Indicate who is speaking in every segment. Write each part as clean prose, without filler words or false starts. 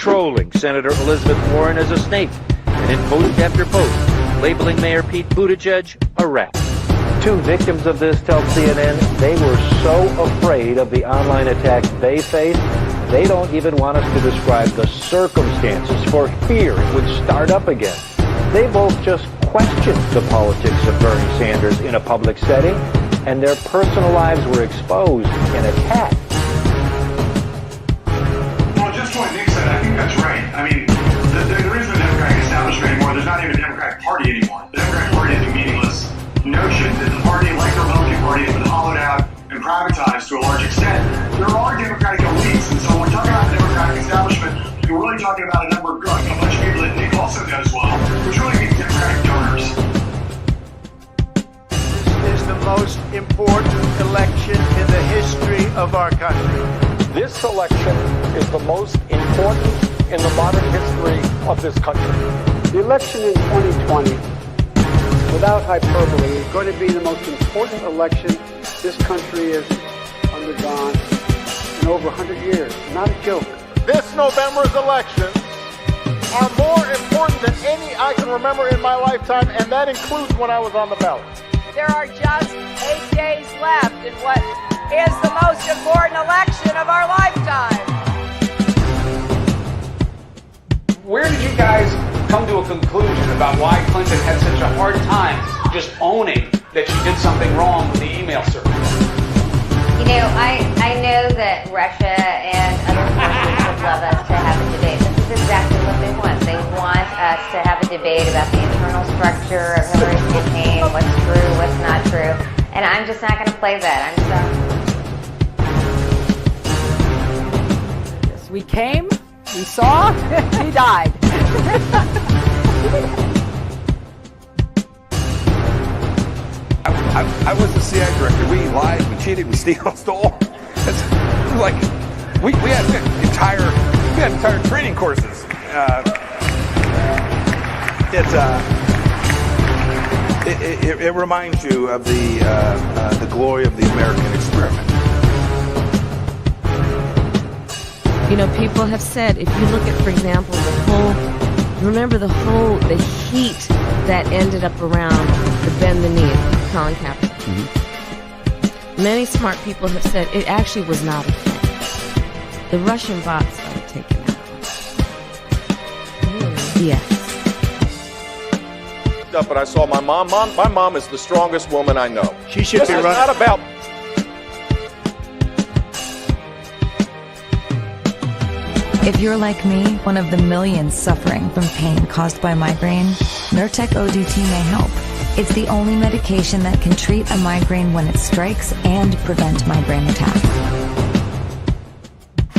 Speaker 1: trolling Senator Elizabeth Warren as a snake, and in post after post, labeling Mayor Pete Buttigieg a rat. Two victims of this tell CNN they were so afraid of the online attacks they faced, they don't even want us to describe the circumstances for fear it would start up again. They both just questioned the politics of Bernie Sanders in a public setting, and their personal lives were exposed and attacked.
Speaker 2: Well, just what Nick said, I think that's right. I mean, there isn't a Democratic establishment anymore. There's not even a Democratic Party anymore. The Democratic Party is a meaningless notion that the party, like the Republican Party, has been hollowed out and privatized to a large extent. There are Democratic elites, and so when we're talking about the Democratic establishment, we're really talking about a number of, like a bunch of people that Nick also knows well, which really means Democratic donors.
Speaker 3: This is the most important election in the history of our country.
Speaker 4: This election is the most important in the modern history of this country.
Speaker 5: The election in 2020, without hyperbole, is going to be the most important election this country has undergone in over 100 years. Not a joke.
Speaker 4: This November's elections are more important than any I can remember in my lifetime, and that includes when I was on the ballot.
Speaker 6: There are just 8 days left in what is the most important election of our lifetime.
Speaker 7: Where did you guys come to a conclusion about why Clinton had such a hard time just owning that she did something wrong with the email server?
Speaker 8: You know, I know that Russia and other forces would love us to have a debate. This is exactly what they want. They want us to have a debate about the internal structure of Hillary's campaign, what's true, what's not true. And I'm just not going to play that. I'm sorry.
Speaker 6: Yes, we came, we saw, we died.
Speaker 9: I was the CIA director. We lied, we cheated, we stole. It's like we had entire training courses. It reminds you of the glory of the American experiment.
Speaker 10: You know, people have said, if you look at, for example, the heat that ended up around the bend the knee, Colin Kaepernick. Mm-hmm. Many smart people have said it actually was not a thing. The Russian bots started taking out. Yes.
Speaker 4: But I saw my mom. My mom is the strongest woman I know.
Speaker 3: She should be running.
Speaker 4: It's not about.
Speaker 11: If you're like me, one of the millions suffering from pain caused by migraine, Nurtec ODT may help. It's the only medication that can treat a migraine when it strikes and prevent migraine attacks.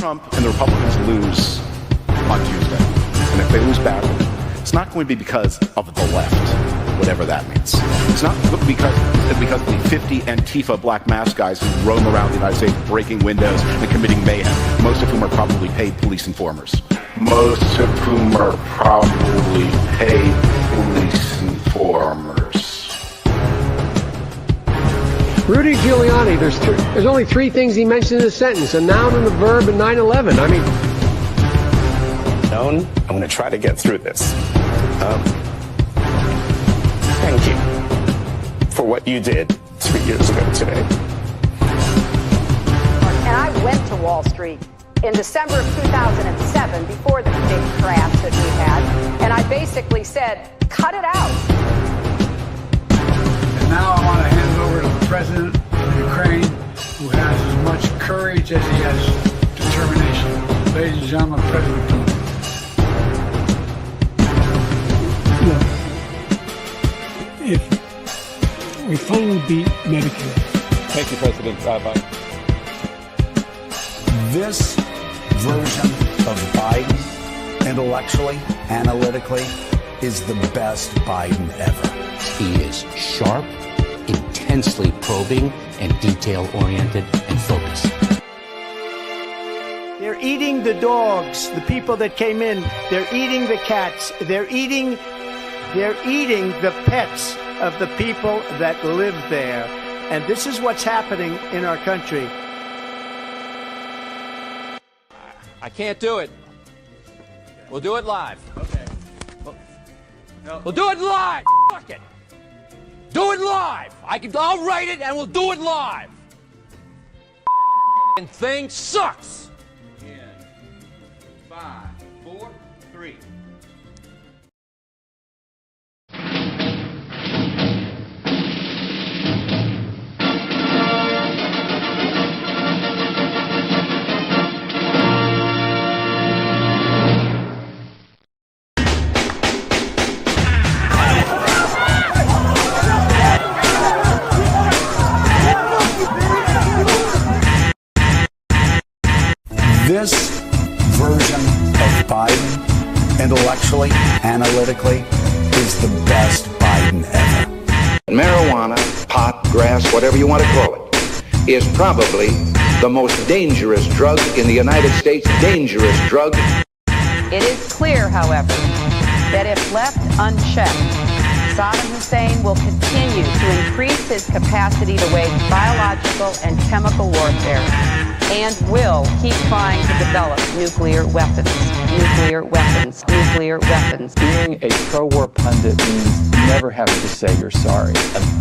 Speaker 12: Trump and the Republicans lose on Tuesday, and if they lose badly, it's not going to be because of the left, whatever that means. It's not because of the 50 Antifa black mask guys who roam around the United States breaking windows and committing mayhem, most of whom are probably paid police informers.
Speaker 9: Most of whom are probably paid police informers.
Speaker 5: Rudy Giuliani, there's only three things he mentioned in a sentence, a noun and a verb and 9/11. I mean...
Speaker 13: I'm going to try to get through this. Thank you for what you did 3 years ago today.
Speaker 6: And I went to Wall Street in December of 2007, before the big crash that we had, and I basically said, cut it out.
Speaker 5: And now I want to hand it over to the president of Ukraine, who has as much courage as he has determination. Ladies and gentlemen, President Putin. If we finally beat Medicare.
Speaker 9: Thank you, President Biden.
Speaker 14: This version of Biden, intellectually, analytically, is the best Biden ever.
Speaker 15: He is sharp, intensely probing, and detail-oriented and focused.
Speaker 3: They're eating the dogs, the people that came in. They're eating the cats. They're eating the pets of the people that live there. And this is what's happening in our country.
Speaker 4: I can't do it.
Speaker 16: We'll do it live. Okay. We'll do it live. Fuck it. Do it live. I'll write it and we'll do it live. And thing sucks.
Speaker 9: In 5, 4, 3.
Speaker 14: This version of Biden, intellectually, analytically, is the best Biden ever.
Speaker 17: Marijuana, pot, grass, whatever you want to call it, is probably the most dangerous drug in the United States. Dangerous drug.
Speaker 6: It is clear, however, that if left unchecked, Saddam Hussein will continue to increase his capacity to wage biological and chemical warfare and will keep trying to develop nuclear weapons.
Speaker 18: Being a pro-war pundit means never having to say you're sorry.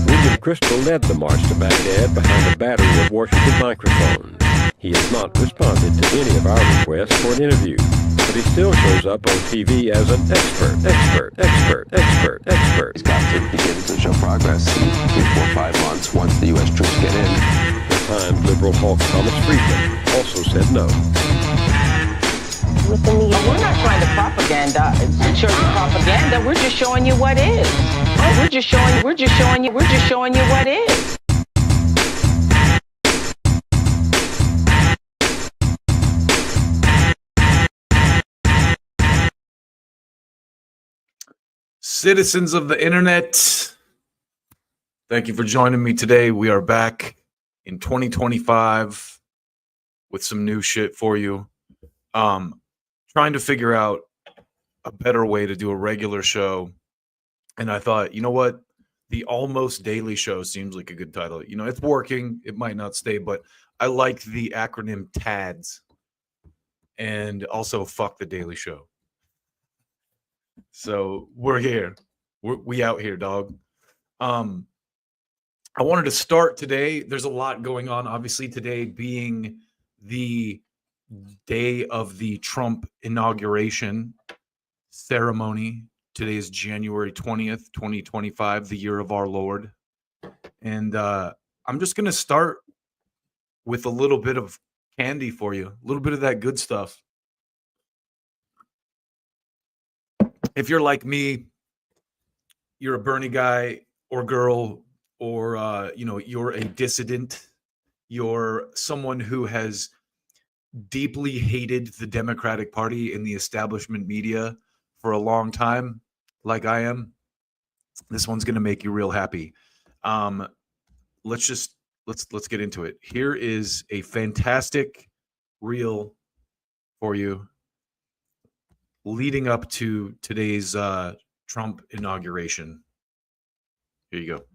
Speaker 19: William Crystal led the march to Baghdad behind a battery of Washington microphones. He has not responded to any of our requests for an interview, but he still shows up on TV as an expert.
Speaker 18: He's got to begin to show progress in 3, 4, 5 months once the U.S. troops get in.
Speaker 19: The Times liberal hawk Thomas Friedman also said no.
Speaker 20: We're not trying to show you propaganda. We're just showing you what is. We're just showing you what is.
Speaker 21: Citizens of the internet, thank you for joining me today. We are back in 2025 with some new shit for you. Trying to figure out a better way to do a regular show. And I thought, you know what? The Almost Daily Show seems like a good title. You know, it's working. It might not stay, but I like the acronym TADS. And also, fuck the Daily Show. So we're here. We out here, dog. I wanted to start today. There's a lot going on. Obviously, today being the day of the Trump inauguration ceremony. Today is January 20th, 2025, the year of our Lord. And I'm just going to start with a little bit of candy for you, a little bit of that good stuff. If you're like me, you're a Bernie guy or girl, or you're a dissident, you're someone who has deeply hated the Democratic Party and the establishment media for a long time, like I am, this one's going to make you real happy. Let's get into it. Here is a fantastic reel for you leading up to today's Trump inauguration. Here you go.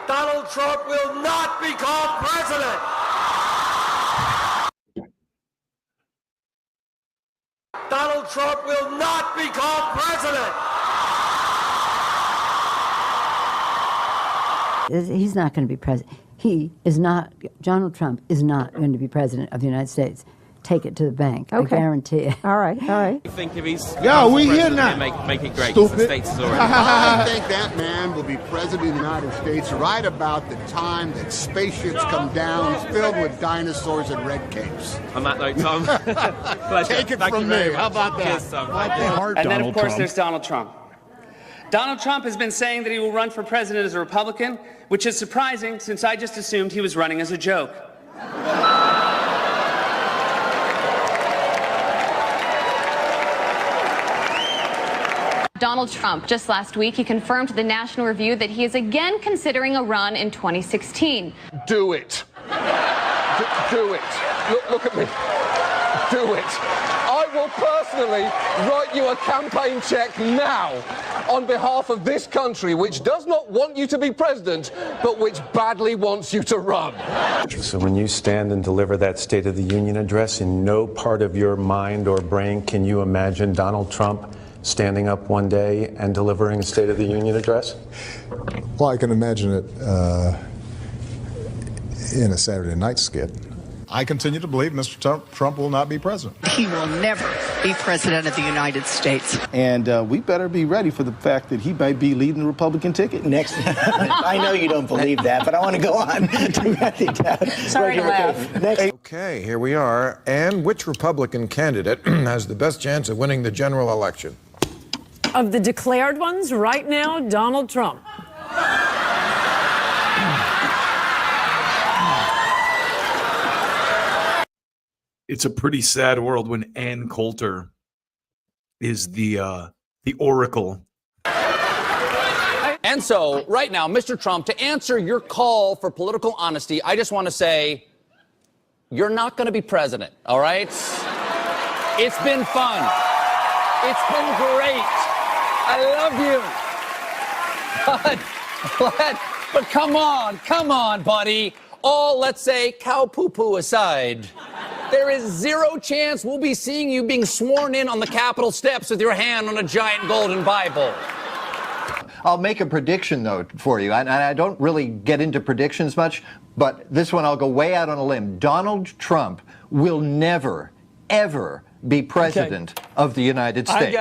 Speaker 22: Donald Trump will not become president. Donald Trump will not become president.
Speaker 23: He's not going to be president. Donald Trump is not going to be president of the United States. Take it to the bank. Okay. I guarantee it. All right.
Speaker 24: I think if he's
Speaker 22: we here now.
Speaker 24: Make it great.
Speaker 22: Stupid.
Speaker 24: The states is already.
Speaker 22: I think that man will be president of the United States right about the time that spaceships come down filled with dinosaurs and red capes.
Speaker 24: On that note, Tom,
Speaker 22: take it from me. How about that?
Speaker 24: Cheers, Tom.
Speaker 25: And then, of course, there's Donald Trump. Donald Trump has been saying that he will run for president as a Republican, which is surprising since I just assumed he was running as a joke.
Speaker 26: Donald Trump, just last week, he confirmed to the National Review that he is again considering a run in 2016.
Speaker 22: Do it. Do it. Look at me. Do it. I will personally
Speaker 1: personally write you a campaign check now on behalf of this country, which does not want you to be president, but which badly wants you to run.
Speaker 2: So when you stand and deliver that State of the Union address, in no part of your mind or brain can you imagine Donald Trump standing up one day and delivering a State of the Union address?
Speaker 7: Well, I can imagine it in a Saturday night skit. I continue to believe Mr. Trump will not be president.
Speaker 8: He will never be president of the United States.
Speaker 10: And we better be ready for the fact that he might be leading the Republican ticket next. I know you don't believe that, but I want to go on.
Speaker 8: Sorry to laugh.
Speaker 11: Okay, here we are. And which Republican candidate has the best chance of winning the general election?
Speaker 27: Of the declared ones, right now, Donald Trump.
Speaker 21: It's a pretty sad world when Ann Coulter is the oracle.
Speaker 16: And so, right now, Mr. Trump, to answer your call for political honesty, I just want to say, you're not going to be president, all right? It's been fun. It's been great. I love you. But come on, buddy. All, let's say, cow poo-poo aside, there is zero chance we'll be seeing you being sworn in on the Capitol steps with your hand on a giant golden Bible.
Speaker 28: I'll make a prediction, though, for you. And I don't really get into predictions much, but this one I'll go way out on a limb. Donald Trump will never, ever be president of the United States.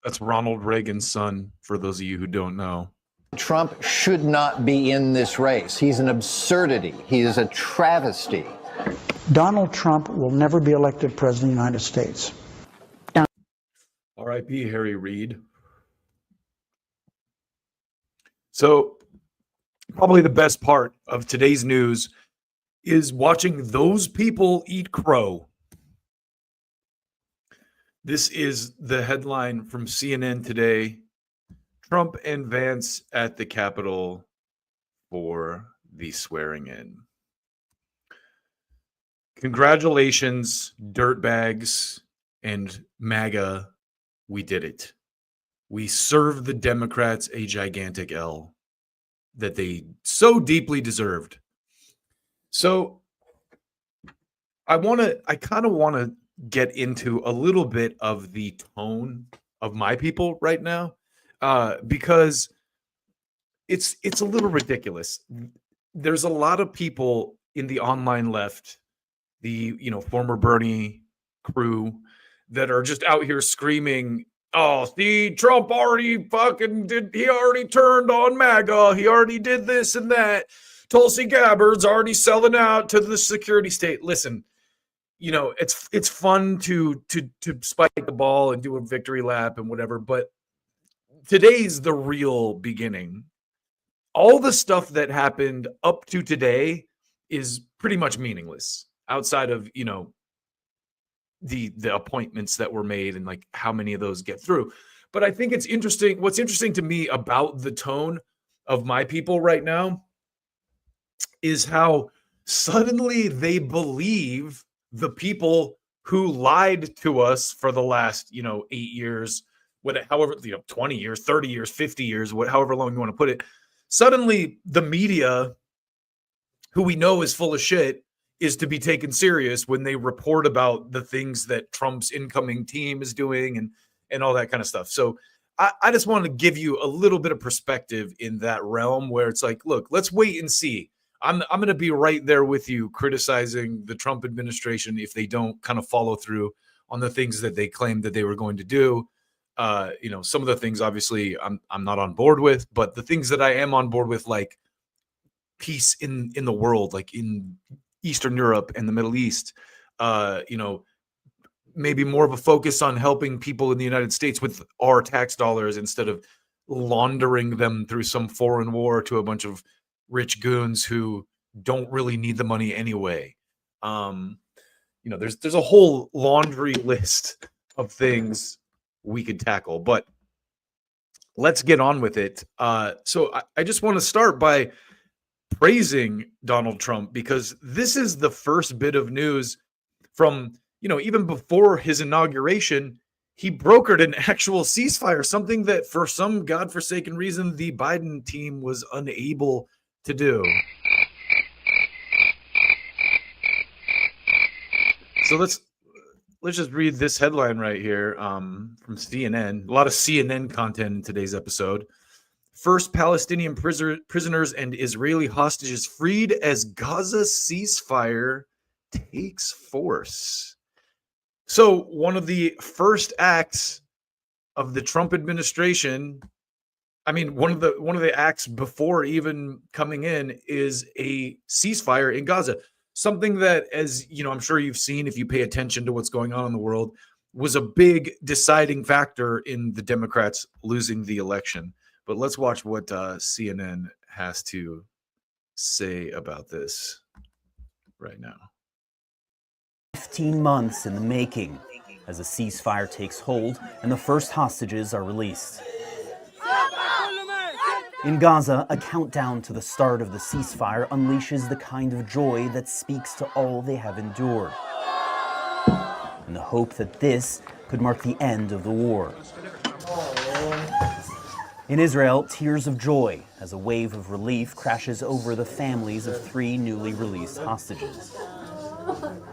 Speaker 21: That's Ronald Reagan's son, for those of you who don't know.
Speaker 28: Trump should not be in this race. He's an absurdity. He is a travesty.
Speaker 29: Donald Trump will never be elected president of the United States.
Speaker 21: R.I.P. Harry Reid. So, probably the best part of today's news is watching those people eat crow. This is the headline from CNN today. Trump and Vance at the Capitol for the swearing in. Congratulations, dirtbags and MAGA. We did it. We served the Democrats a gigantic L that they so deeply deserved. So I kind of want to get into a little bit of the tone of my people right now, because it's a little ridiculous. There's a lot of people in the online left, the former Bernie crew, that are just out here screaming, "Oh, see, Trump already he already turned on MAGA. He already did this and that. Tulsi Gabbard's already selling out to the security state." Listen, it's fun to spike the ball and do a victory lap and whatever, but today's the real beginning. All the stuff that happened up to today is pretty much meaningless outside of, the appointments that were made and like how many of those get through. But I think it's interesting. What's interesting to me about the tone of my people right now is how suddenly they believe the people who lied to us for the last, 8 years, however, 20 years, 30 years, 50 years, however long you want to put it. Suddenly the media, who we know is full of shit, is to be taken serious when they report about the things that Trump's incoming team is doing and all that kind of stuff. So I just want to give you a little bit of perspective in that realm where it's like, look, let's wait and see. I'm going to be right there with you criticizing the Trump administration if they don't kind of follow through on the things that they claimed that they were going to do. Some of the things obviously I'm not on board with, but the things that I am on board with, like peace in the world, like in Eastern Europe and the Middle East, maybe more of a focus on helping people in the United States with our tax dollars instead of laundering them through some foreign war to a bunch of rich goons who don't really need the money anyway. There's a whole laundry list of things we could tackle, but let's get on with it. So I just want to start by praising Donald Trump, because this is the first bit of news from, even before his inauguration. he brokered an actual ceasefire, something that for some godforsaken reason the Biden team was unable to do. So let's just read this headline right here from CNN. A lot of CNN content in today's episode. First Palestinian prisoners and Israeli hostages freed as Gaza ceasefire takes force. So one of the first acts of the Trump administration, I mean, one of the acts before even coming in is a ceasefire in Gaza. Something that, as you know, I'm sure you've seen if you pay attention to what's going on in the world, was a big deciding factor in the Democrats losing the election. But let's watch what CNN has to say about this right now.
Speaker 3: 15 months in the making as a ceasefire takes hold and the first hostages are released. In Gaza, a countdown to the start of the ceasefire unleashes the kind of joy that speaks to all they have endured, and the hope that this could mark the end of the war. In Israel, tears of joy as a wave of relief crashes over the families of 3 newly released hostages.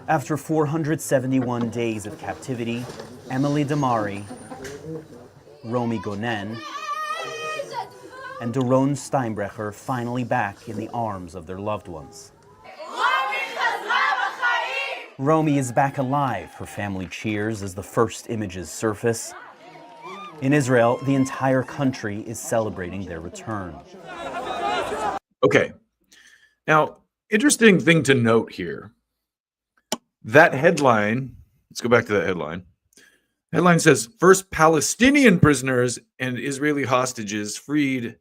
Speaker 3: After 471 days of captivity, Emily Damari, Romy Gonen, and Doron Steinbrecher finally back in the arms of their loved ones. Romy is back alive. Her family cheers as the first images surface. In Israel, the entire country is celebrating their return.
Speaker 21: Okay. Now, interesting thing to note here. That headline, let's go back to that headline. Headline says, first Palestinian prisoners and Israeli hostages freed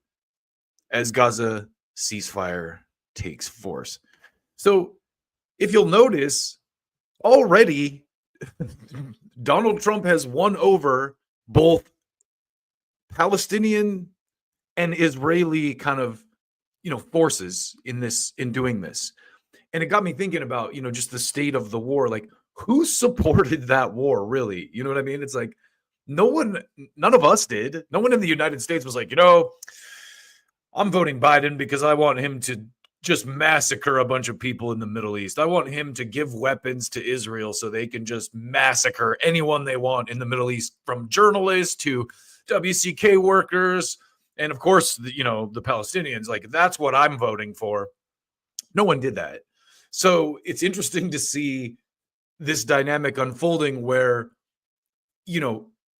Speaker 21: as Gaza ceasefire takes force. So if you'll notice, already Donald Trump has won over both Palestinian and Israeli kind of, forces in doing this. And it got me thinking about, just the state of the war. Like, who supported that war, really? You know what I mean? It's like, none of us did. No one in the United States was like, I'm voting Biden because I want him to just massacre a bunch of people in the Middle East. I want him to give weapons to Israel so they can just massacre anyone they want in the Middle East, from journalists to WCK workers. And of course, the Palestinians. Like, that's what I'm voting for. No one did that. So it's interesting to see this dynamic unfolding where,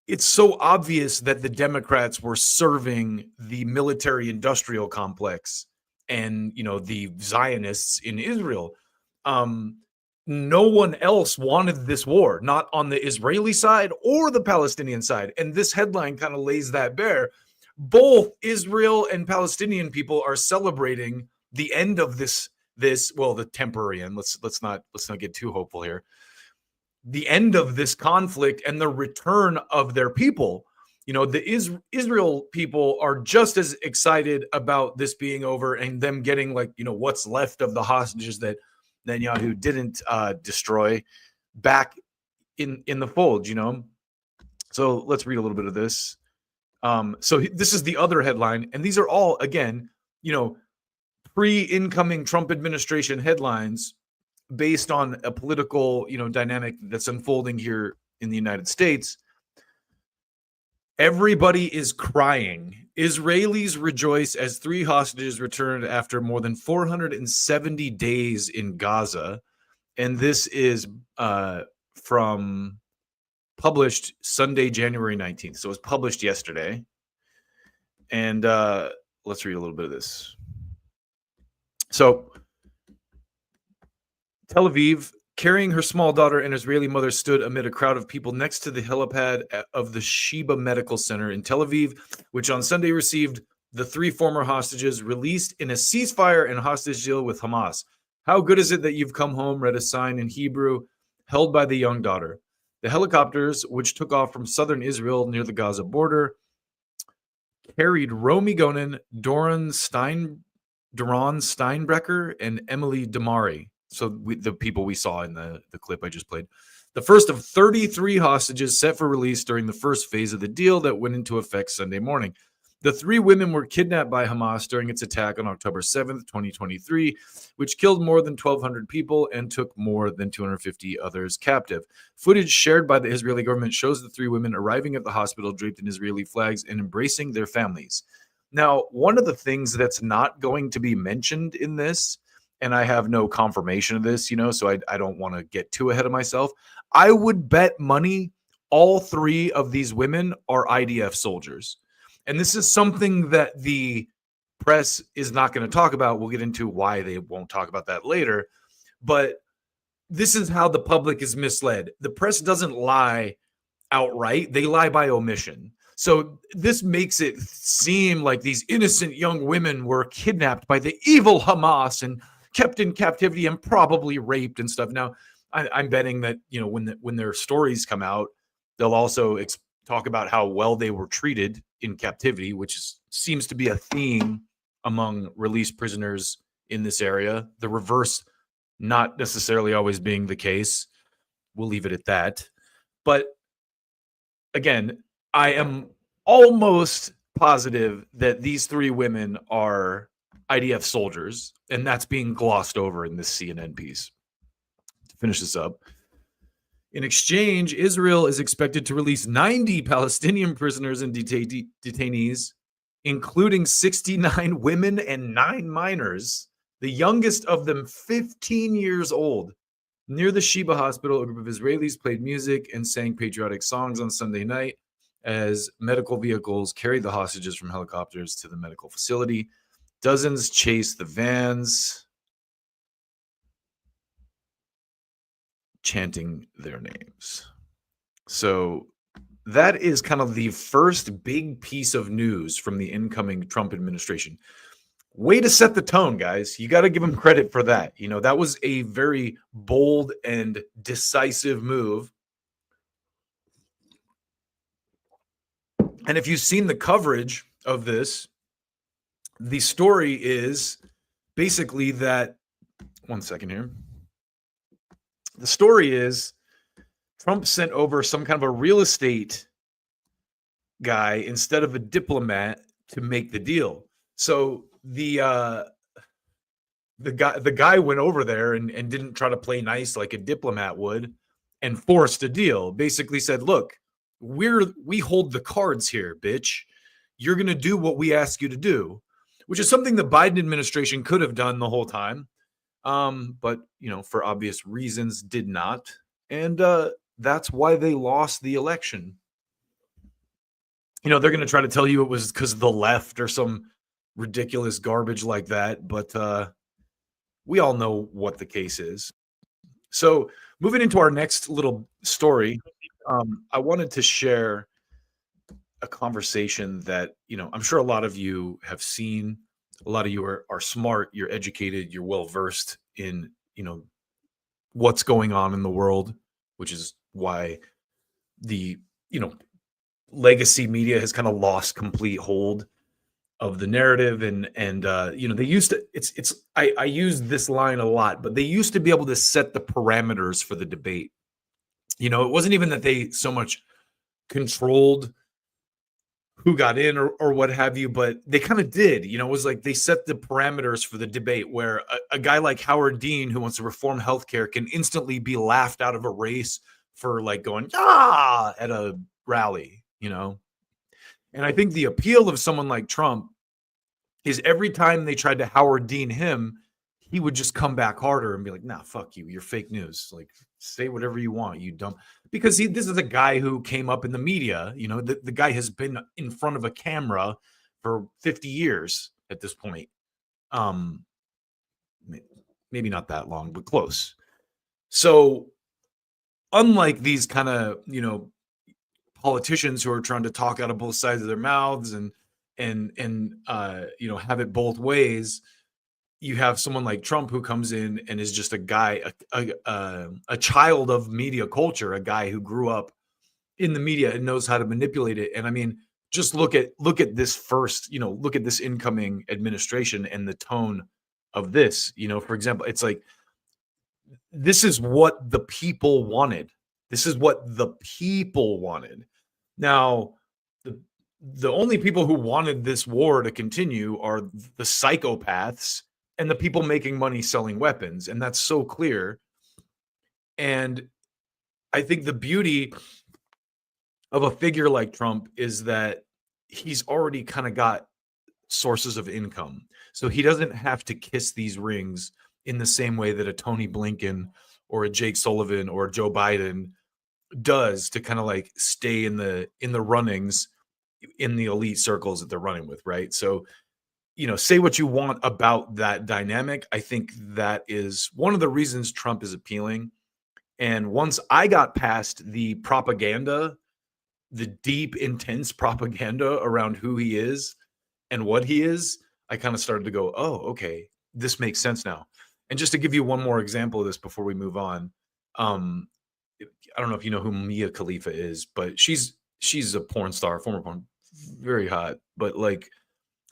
Speaker 21: it's so obvious that the Democrats were serving the military-industrial complex and, the Zionists in Israel. No one else wanted this war, not on the Israeli side or the Palestinian side. And this headline kind of lays that bare. Both Israel and Palestinian people are celebrating the end of this, the temporary end. Let's not get too hopeful here. The end of this conflict and the return of their people. The Israel people are just as excited about this being over and them getting what's left of the hostages that Netanyahu didn't destroy back in the fold. So let's read a little bit of this. So this is the other headline, and these are all, again, pre-incoming Trump administration headlines based on a political, dynamic that's unfolding here in the United States. Everybody is crying. Israelis rejoice as 3 hostages returned after more than 470 days in Gaza. And this is from published Sunday, January 19th. So it was published yesterday. And let's read a little bit of this. So Tel Aviv, carrying her small daughter, an Israeli mother stood amid a crowd of people next to the helipad of the Sheba Medical Center in Tel Aviv, which on Sunday received the 3 former hostages released in a ceasefire and hostage deal with Hamas. How good is it that you've come home, read a sign in Hebrew held by the young daughter. The helicopters, which took off from southern Israel near the Gaza border, carried Romy Gonen, Doron Steinbrecher, and Emily Damari. So the people we saw in the clip I just played. The first of 33 hostages set for release during the first phase of the deal that went into effect Sunday morning. The 3 women were kidnapped by Hamas during its attack on October 7th, 2023, which killed more than 1,200 people and took more than 250 others captive. Footage shared by the Israeli government shows the 3 women arriving at the hospital draped in Israeli flags and embracing their families. Now, one of the things that's not going to be mentioned in this, and I have no confirmation of this, so I don't want to get too ahead of myself. I would bet money all 3 of these women are IDF soldiers. And this is something that the press is not going to talk about. We'll get into why they won't talk about that later. But this is how the public is misled. The press doesn't lie outright. They lie by omission. So this makes it seem like these innocent young women were kidnapped by the evil Hamas and kept in captivity and probably raped and stuff. Now, I'm betting that, when their stories come out, they'll also talk about how well they were treated in captivity, which seems to be a theme among released prisoners in this area. The reverse not necessarily always being the case. We'll leave it at that. But again, I am almost positive that these 3 women are IDF soldiers, and that's being glossed over in this CNN piece. To finish this up, in exchange, Israel is expected to release 90 Palestinian prisoners and detainees, including 69 women and 9 minors, the youngest of them 15 years old. Near the Sheba hospital, a group of Israelis played music and sang patriotic songs on Sunday night as medical vehicles carried the hostages from helicopters to the medical facility. Dozens chased the vans, chanting their names. So that is kind of the first big piece of news from the incoming Trump administration. Way to set the tone, guys. You got to give them credit for that. That was a very bold and decisive move. And if you've seen the coverage of this, the story is basically that, one second here. The story is Trump sent over some kind of a real estate guy instead of a diplomat to make the deal. So the guy went over there and didn't try to play nice like a diplomat would and forced a deal. Basically said, look, we hold the cards here, bitch. You're going to do what we ask you to do, which is something the Biden administration could have done the whole time. But, for obvious reasons did not. And that's why they lost the election. They're going to try to tell you it was because of the left or some ridiculous garbage like that. But we all know what the case is. So moving into our next little story, I wanted to share a conversation that, I'm sure a lot of you have seen. A lot of you are smart, you're educated, you're well-versed in, what's going on in the world, which is why the, legacy media has kind of lost complete hold of the narrative. And they used to, I use this line a lot, but they used to be able to set the parameters for the debate. It wasn't even that they so much controlled who got in or what have you, but they kind of did. It was like they set the parameters for the debate where a guy like Howard Dean, who wants to reform healthcare, can instantly be laughed out of a race for like going, at a rally, And I think the appeal of someone like Trump is every time they tried to Howard Dean him, he would just come back harder and be like, nah, fuck you. You're fake news. Like, say whatever you want, you dumb. Because this is a guy who came up in the media. The guy has been in front of a camera for 50 years at this point. Maybe not that long, but close. So unlike these kind of, politicians who are trying to talk out of both sides of their mouths and have it both ways, you have someone like Trump who comes in and is just a guy, a child of media culture, a guy who grew up in the media and knows how to manipulate it. And I mean, just look at this first, look at this incoming administration and the tone of this. For example, it's like this is what the people wanted. This is what the people wanted. Now, the only people who wanted this war to continue are the psychopaths and the people making money selling weapons. And that's so clear. And I think the beauty of a figure like Trump is that he's already kind of got sources of income. So he doesn't have to kiss these rings in the same way that a Tony Blinken or a Jake Sullivan or Joe Biden does to kind of like stay in the runnings in the elite circles that they're running with, right? So, say what you want about that dynamic. I think that is one of the reasons Trump is appealing. And once I got past the propaganda, the deep, intense propaganda around who he is and what he is, I kind of started to go, oh, okay, this makes sense now. And just to give you one more example of this before we move on, I don't know if you know who Mia Khalifa is, but she's a porn star, former porn, very hot. But like,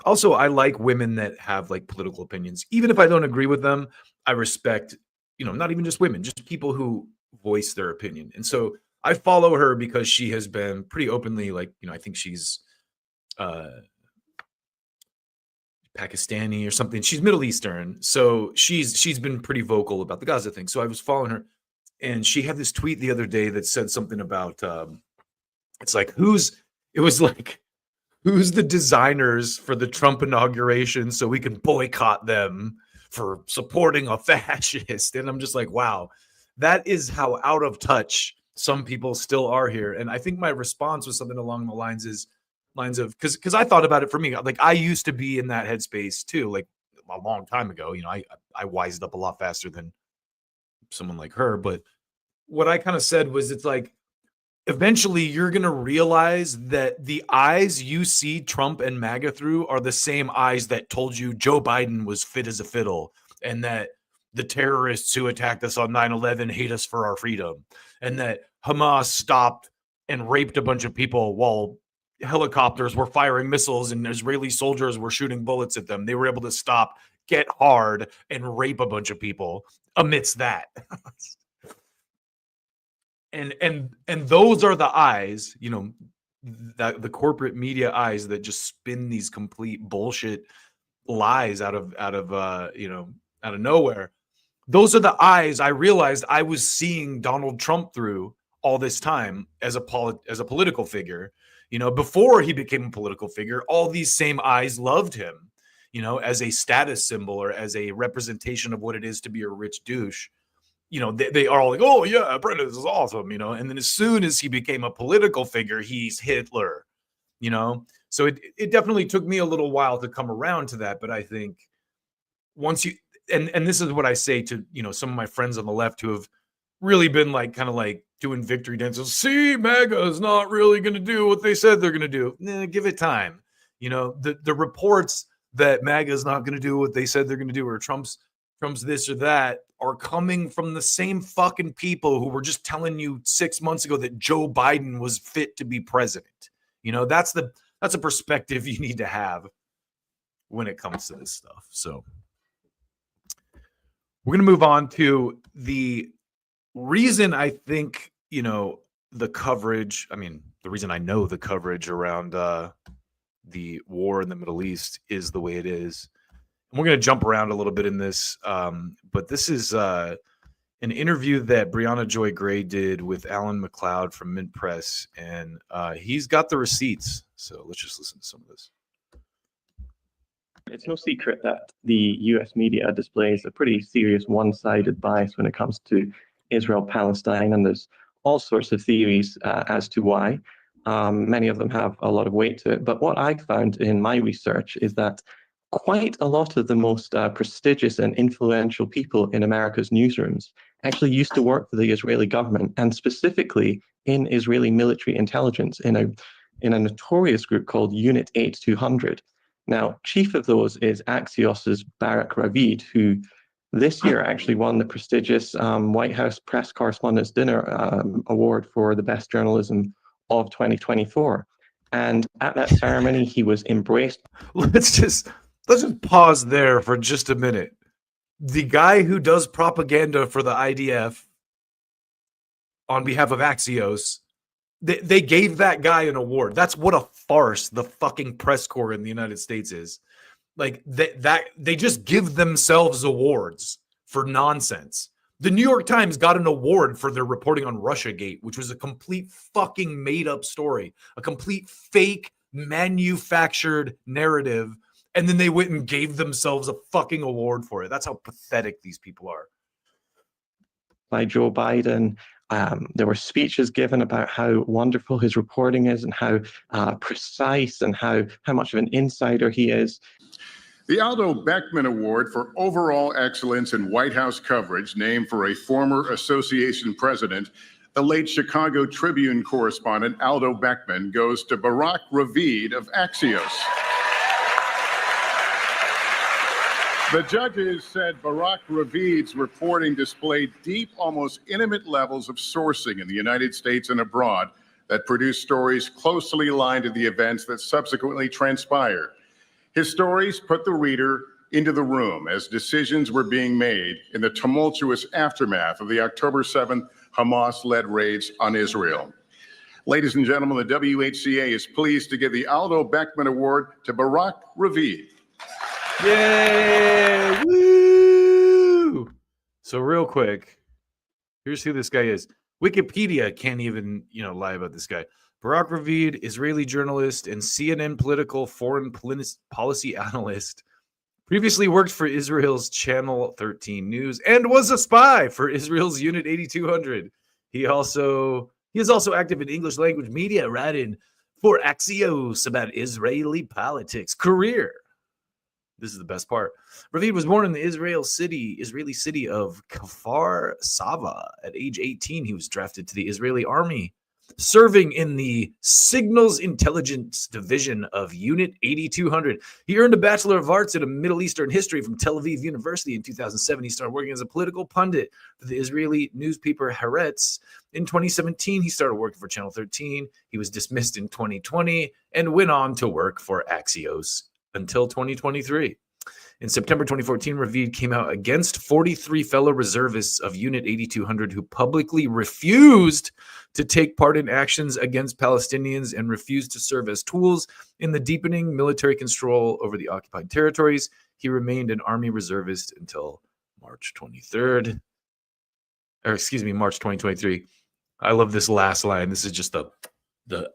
Speaker 21: also, I like women that have like political opinions. Even if I don't agree with them, I respect, not even just women, just people who voice their opinion. And so I follow her because she has been pretty openly like, I think she's Pakistani or something. She's Middle Eastern. So she's been pretty vocal about the Gaza thing. So I was following her. And she had this tweet the other day that said something about, it's like, who's the designers for the Trump inauguration so we can boycott them for supporting a fascist? And I'm just like, wow, that is how out of touch some people still are here. And I think my response was something along the lines of, because I thought about it for me, like I used to be in that headspace too, like a long time ago. I wised up a lot faster than someone like her. But what I kind of said was, it's like, eventually you're going to realize that the eyes you see Trump and MAGA through are the same eyes that told you Joe Biden was fit as a fiddle, and that the terrorists who attacked us on 9/11 hate us for our freedom, and that Hamas stopped and raped a bunch of people while helicopters were firing missiles and Israeli soldiers were shooting bullets at them. They were able to stop, get hard, and rape a bunch of people amidst that. And those are the eyes, that the corporate media eyes that just spin these complete bullshit lies out of nowhere. Those are the eyes I realized I was seeing Donald Trump through all this time as a political figure. Before he became a political figure, all these same eyes loved him, as a status symbol or as a representation of what it is to be a rich douche. They are all like, oh yeah, Brendan, this is awesome, and then as soon as he became a political figure, he's Hitler, So it definitely took me a little while to come around to that. But I think once you, and this is what I say to, some of my friends on the left who have really been like, kind of like doing victory dances. See, MAGA is not really going to do what they said they're going to do. Give it time. The reports that MAGA is not going to do what they said they're going to do, or Trump's this or that, are coming from the same fucking people who were just telling you 6 months ago that Joe Biden was fit to be president. That's a perspective you need to have when it comes to this stuff. So we're going to move on to the reason I think, the coverage, the reason I know the coverage around the war in the Middle East is the way it is. And we're going to jump around a little bit in this, but this is an interview that Brianna Joy Gray did with Alan McLeod from MintPress, and he's got the receipts. So let's just listen to some of this.
Speaker 4: It's no secret that the US media displays a pretty serious one-sided bias when it comes to Israel-Palestine, and there's all sorts of theories as to why. Many of them have a lot of weight to it. But what I found in my research is that quite a lot of the most prestigious and influential people in America's newsrooms actually used to work for the Israeli government, and specifically in Israeli military intelligence in a notorious group called Unit 8200. Now, chief of those is Axios's Barak Ravid, who this year actually won the prestigious White House Press Correspondents' Dinner Award for the best journalism of 2024. And at that ceremony, he was embraced.
Speaker 30: Let's just pause there for just a minute.
Speaker 21: the guy who does propaganda for the IDF on behalf of Axios, they gave that guy an award. That's what a farce the fucking press corps in the United States is. Like they just give themselves awards for nonsense. The New York Times got an award for their reporting on Russiagate, which was a complete fucking made up story, a complete fake manufactured narrative. And then they went and gave themselves a fucking award for it. That's how pathetic these people are.
Speaker 4: By Joe Biden. There were speeches given about how wonderful his reporting is and how precise and how much of an insider he is.
Speaker 5: The Aldo Beckman Award for Overall Excellence in White House Coverage, named for a former association president, the late Chicago Tribune correspondent Aldo Beckman, goes to Barack Ravid of Axios. The judges said Barack Ravid's reporting displayed deep, almost intimate levels of sourcing in the United States and abroad that produced stories closely aligned to the events that subsequently transpired. His stories put the reader into the room as decisions were being made in the tumultuous aftermath of the October 7th Hamas-led raids on Israel. Ladies and gentlemen, the WHCA is pleased to give the Aldo Beckman Award to Barack Ravid.
Speaker 21: Yay! Woo! So real quick, here's who this guy is. Wikipedia can't even, lie about this guy. Barack Ravid, Israeli journalist and CNN political foreign policy analyst, previously worked for Israel's Channel 13 News and was a spy for Israel's Unit 8200. He is also active in English language media, writing for Axios about Israeli politics. Career. This is the best part. Ravid was born in the Israeli city of Kfar Sava. At age 18, he was drafted to the Israeli army, serving in the Signals Intelligence Division of Unit 8200. He earned a Bachelor of Arts in Middle Eastern History from Tel Aviv University in 2007. He started working as a political pundit for the Israeli newspaper Haaretz. In 2017, he started working for Channel 13. He was dismissed in 2020 and went on to work for Axios until 2023. In September 2014, Ravid came out against 43 fellow reservists of Unit 8200 who publicly refused to take part in actions against Palestinians and refused to serve as tools in the deepening military control over the occupied territories. He remained an Army reservist until March 2023. I love this last line. This is just the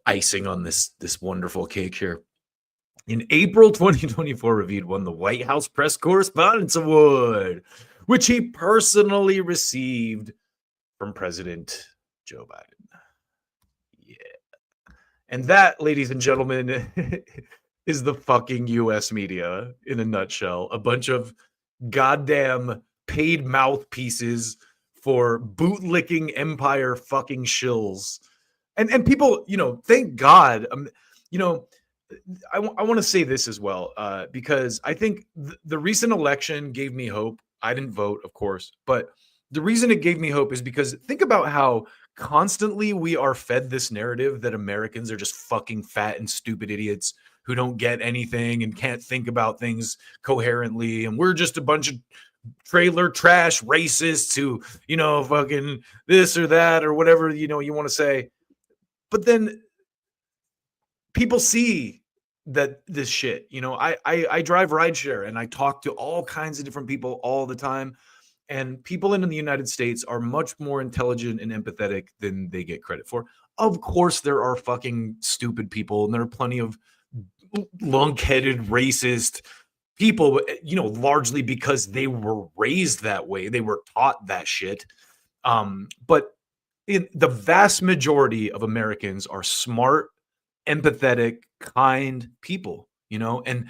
Speaker 21: icing on this wonderful cake here. In April 2024, Ravid won the White House Press Correspondence Award, which he personally received from President Joe Biden. Yeah. And that, ladies and gentlemen, is the fucking U.S. media in a nutshell. A bunch of goddamn paid mouthpieces for bootlicking empire fucking shills. And people, thank God, I want to say this as well, because I think the recent election gave me hope. I didn't vote, of course, but the reason it gave me hope is because think about how constantly we are fed this narrative that Americans are just fucking fat and stupid idiots who don't get anything and can't think about things coherently. And we're just a bunch of trailer trash racists who, fucking this or that or whatever, you want to say. But then people see that this shit, I drive rideshare and I talk to all kinds of different people all the time. And people in the United States are much more intelligent and empathetic than they get credit for. Of course, there are fucking stupid people and there are plenty of lunk-headed racist people, largely because they were raised that way. They were taught that shit. But the vast majority of Americans are smart, empathetic, kind people, and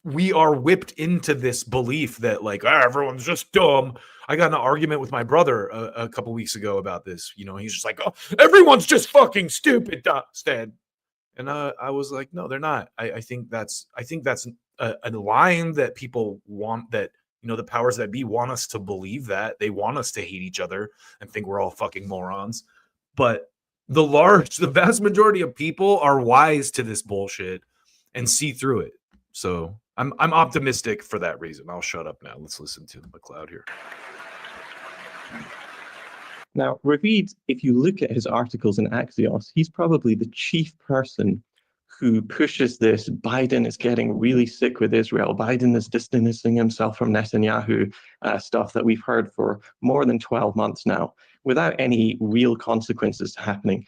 Speaker 21: we are whipped into this belief that everyone's just dumb. I got in an argument with my brother a couple weeks ago about this. He's just like, oh, everyone's just fucking stupid, Stan. And I was like, no, they're not. I think that's a line that people want, that the powers that be want us to believe, that they want us to hate each other and think we're all fucking morons. But the vast majority of people are wise to this bullshit and see through it. So I'm optimistic for that reason. I'll shut up now. Let's listen to McLeod here.
Speaker 4: Now, Ravid, if you look at his articles in Axios, he's probably the chief person who pushes this. Biden is getting really sick with Israel. Biden is distancing himself from Netanyahu, stuff that we've heard for more than 12 months now, without any real consequences happening.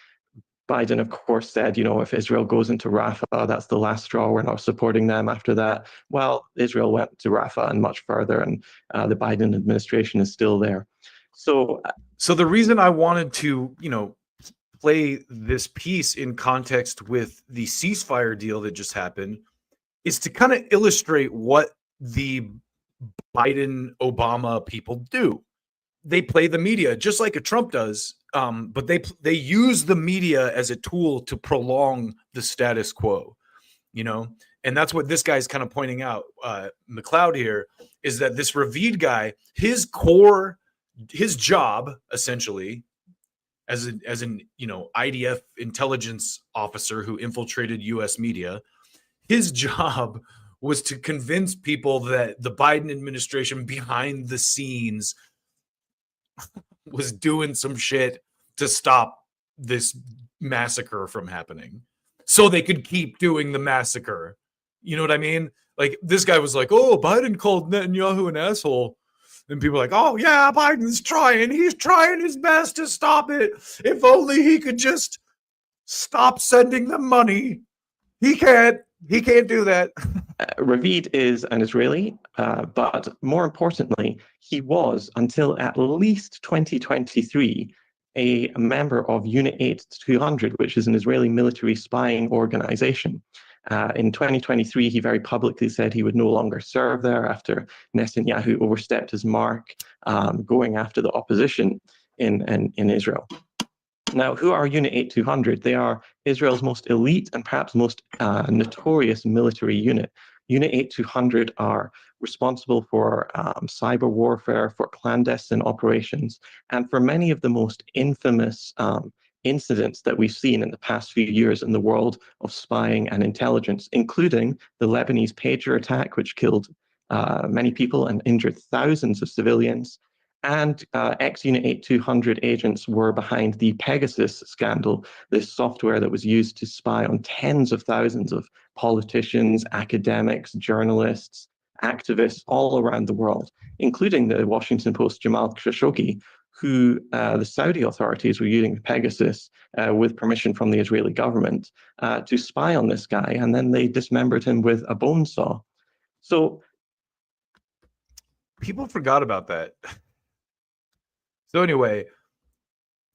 Speaker 4: Biden, of course, said, if Israel goes into Rafah, that's the last straw. We're not supporting them after that. Well, Israel went to Rafah and much further, and the Biden administration is still there. So
Speaker 21: the reason I wanted to, play this piece in context with the ceasefire deal that just happened is to kind of illustrate what the Biden-Obama people do. They play the media just like a Trump does, but they use the media as a tool to prolong the status quo, and that's what this guy's kind of pointing out. McLeod here is that this Ravid guy, his job essentially as an IDF intelligence officer who infiltrated US media, his job was to convince people that the Biden administration behind the scenes was doing some shit to stop this massacre from happening so they could keep doing the massacre. You know what I mean? Like, this guy was like, oh, Biden called Netanyahu an asshole. And people are like, oh, yeah, Biden's trying. He's trying his best to stop it. If only he could just stop sending them money. He can't do that.
Speaker 4: Ravid is an Israeli, but more importantly, he was, until at least 2023, a member of Unit 8200, which is an Israeli military spying organization. In 2023, he very publicly said he would no longer serve there after Netanyahu overstepped his mark, going after the opposition in Israel. Now, who are Unit 8200? They are Israel's most elite and perhaps most notorious military unit. Unit 8200 are responsible for cyber warfare, for clandestine operations, and for many of the most infamous incidents that we've seen in the past few years in the world of spying and intelligence, including the Lebanese pager attack, which killed many people and injured thousands of civilians. And ex-Unit 8200 agents were behind the Pegasus scandal, this software that was used to spy on tens of thousands of politicians, academics, journalists, activists all around the world, including the Washington Post's Jamal Khashoggi, who the Saudi authorities were using Pegasus with permission from the Israeli government to spy on this guy, and then they dismembered him with a bone saw. So
Speaker 21: people forgot about that. So anyway,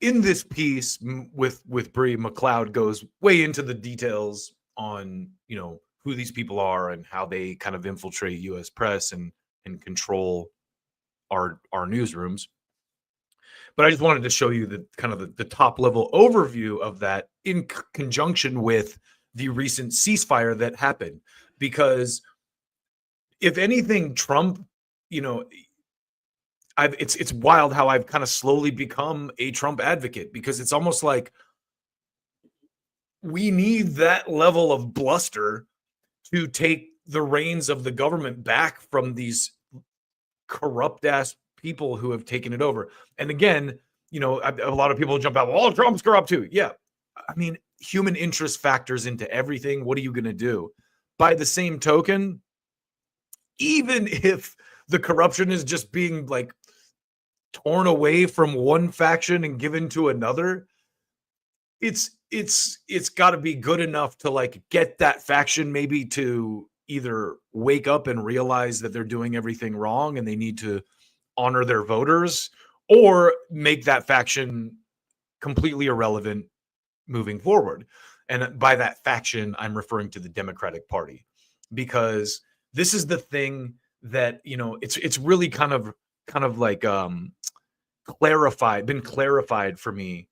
Speaker 21: in this piece with Bree, McLeod goes way into the details on who these people are and how they kind of infiltrate U.S. press and control our newsrooms. But I just wanted to show you the kind of the top level overview of that in conjunction with the recent ceasefire that happened. Because if anything, Trump, it's wild how I've kind of slowly become a Trump advocate, because it's almost like we need that level of bluster to take the reins of the government back from these corrupt ass people who have taken it over. And again, a lot of people jump out, well, Trump's corrupt too. Yeah. I mean, human interest factors into everything. What are you going to do? By the same token, even if the corruption is just being like torn away from one faction and given to another, it's got to be good enough to like get that faction maybe to either wake up and realize that they're doing everything wrong and they need to honor their voters, or make that faction completely irrelevant moving forward. And by that faction, I'm referring to the Democratic Party, because this is the thing that, it's really kind of like been clarified for me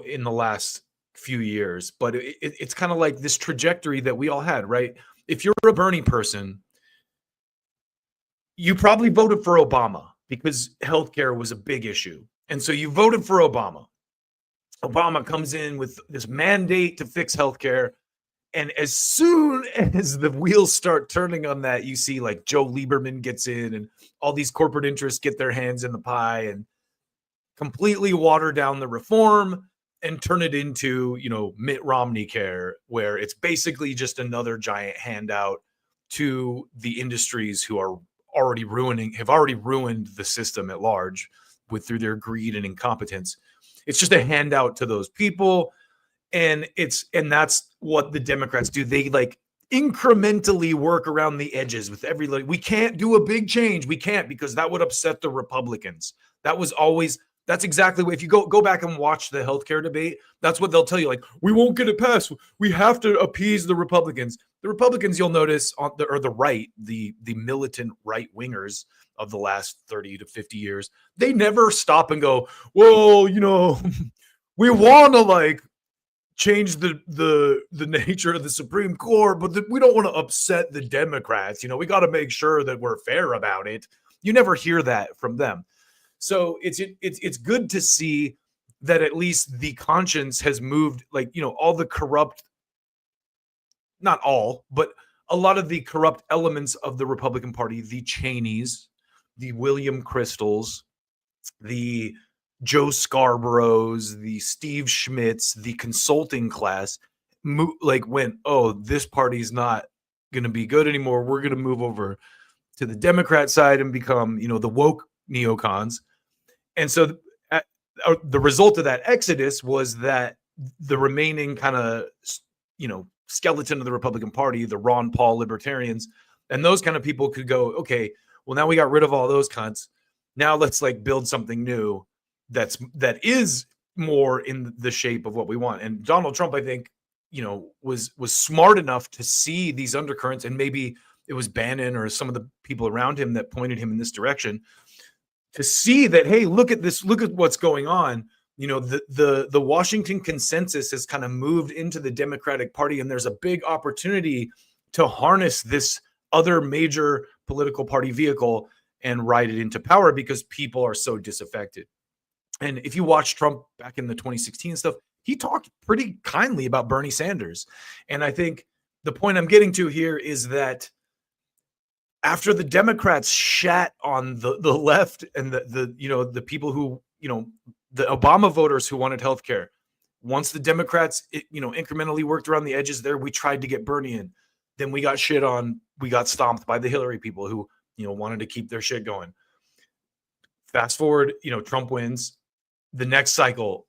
Speaker 21: in the last few years. But it's kind of like this trajectory that we all had, right? If you're a Bernie person, you probably voted for Obama because healthcare was a big issue. And so you voted for Obama. Obama comes in with this mandate to fix healthcare, And as soon as the wheels start turning on that, you see like Joe Lieberman gets in and all these corporate interests get their hands in the pie and completely water down the reform and turn it into, Mitt Romney care, where it's basically just another giant handout to the industries who are have already ruined the system at large through their greed and incompetence. It's just a handout to those people. And that's what the Democrats do. They like incrementally work around the edges with we can't do a big change. We can't, because that would upset the Republicans. That's exactly what, if you go back and watch the healthcare debate, that's what they'll tell you. Like, we won't get it passed. We have to appease the Republicans. The Republicans, you'll notice, the right, the militant right wingers of the last 30 to 50 years, they never stop and go, well, we want to change the nature of the Supreme Court, but we don't want to upset the Democrats. We got to make sure that we're fair about it. You never hear that from them. So it's good to see that at least the conscience has moved, all the corrupt, not all, but a lot of the corrupt elements of the Republican Party, the Cheneys, the William Crystals, the Joe Scarboroughs, the Steve Schmitz, the consulting class, went, oh, this party's not going to be good anymore. We're going to move over to the Democrat side and become, the woke neocons. And so the result of that exodus was that the remaining kind of, skeleton of the Republican Party, the Ron Paul libertarians, and those kind of people could go, okay, well, now we got rid of all those cunts. Now let's build something new that is more in the shape of what we want. And Donald Trump, I think, was smart enough to see these undercurrents, and maybe it was Bannon or some of the people around him that pointed him in this direction, to see that, hey, look at this, look at what's going on. The Washington consensus has kind of moved into the Democratic Party, and there's a big opportunity to harness this other major political party vehicle and ride it into power, because people are so disaffected. And if you watch Trump back in the 2016 stuff, he talked pretty kindly about Bernie Sanders. And I think the point I'm getting to here is that after the Democrats shat on the left and the people who, the Obama voters who wanted healthcare, once the Democrats, incrementally worked around the edges there, we tried to get Bernie in. Then we got shit on. We got stomped by the Hillary people who, wanted to keep their shit going. Fast forward, Trump wins. The next cycle,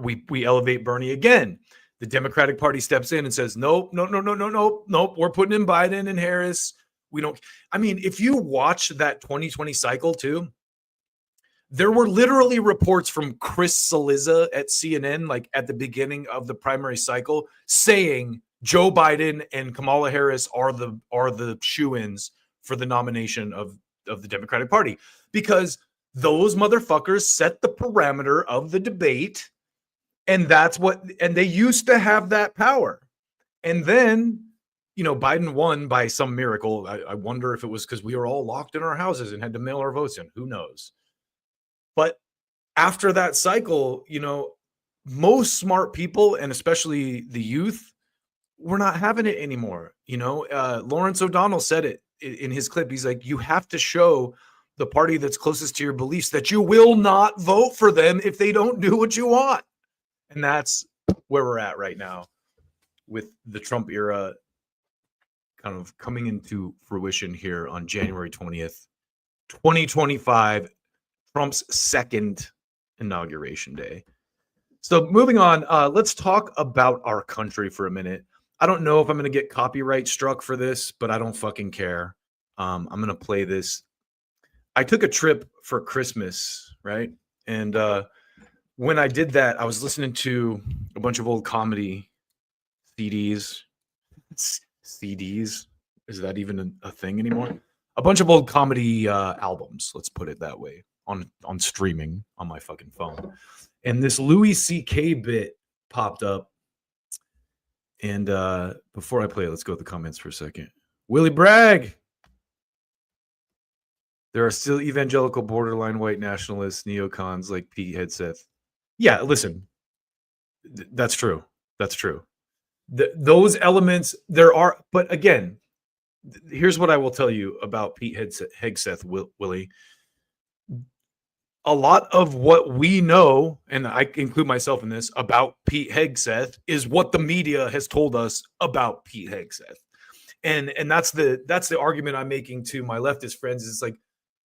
Speaker 21: we elevate Bernie again. The Democratic Party steps in and says, nope. We're putting in Biden and Harris. If you watch that 2020 cycle too, there were literally reports from Chris Cillizza at CNN, at the beginning of the primary cycle, saying Joe Biden and Kamala Harris are the shoo-ins for the nomination of the Democratic Party, because those motherfuckers set the parameter of the debate, and they used to have that power. And then, Biden won by some miracle. I wonder if it was because we were all locked in our houses and had to mail our votes in. Who knows? But after that cycle, most smart people, and especially the youth, we're not having it anymore. Lawrence O'Donnell said it in his clip. He's like, you have to show the party that's closest to your beliefs that you will not vote for them if they don't do what you want. And that's where we're at right now, with the Trump era kind of coming into fruition here on January 20th, 2025, Trump's second inauguration day. So moving on, let's talk about our country for a minute. I don't know if I'm going to get copyright struck for this, but I don't fucking care. I'm going to play this. I took a trip for Christmas, right? And when I did that, I was listening to a bunch of old comedy CDs. CDs? Is that even a thing anymore? A bunch of old comedy albums, let's put it that way, on streaming on my fucking phone. And this Louis C.K. bit popped up. And before I play it, let's go to the comments for a second. Willie Bragg. There are still evangelical borderline white nationalists, neocons like Pete Hegseth. Yeah, listen. That's true. That's true. those elements there are, but again, here's what I will tell you about Pete Hegseth, Willie. A lot of what we know, and I include myself in this, about Pete Hegseth is what the media has told us about Pete Hegseth. And that's the argument I'm making to my leftist friends. It's like,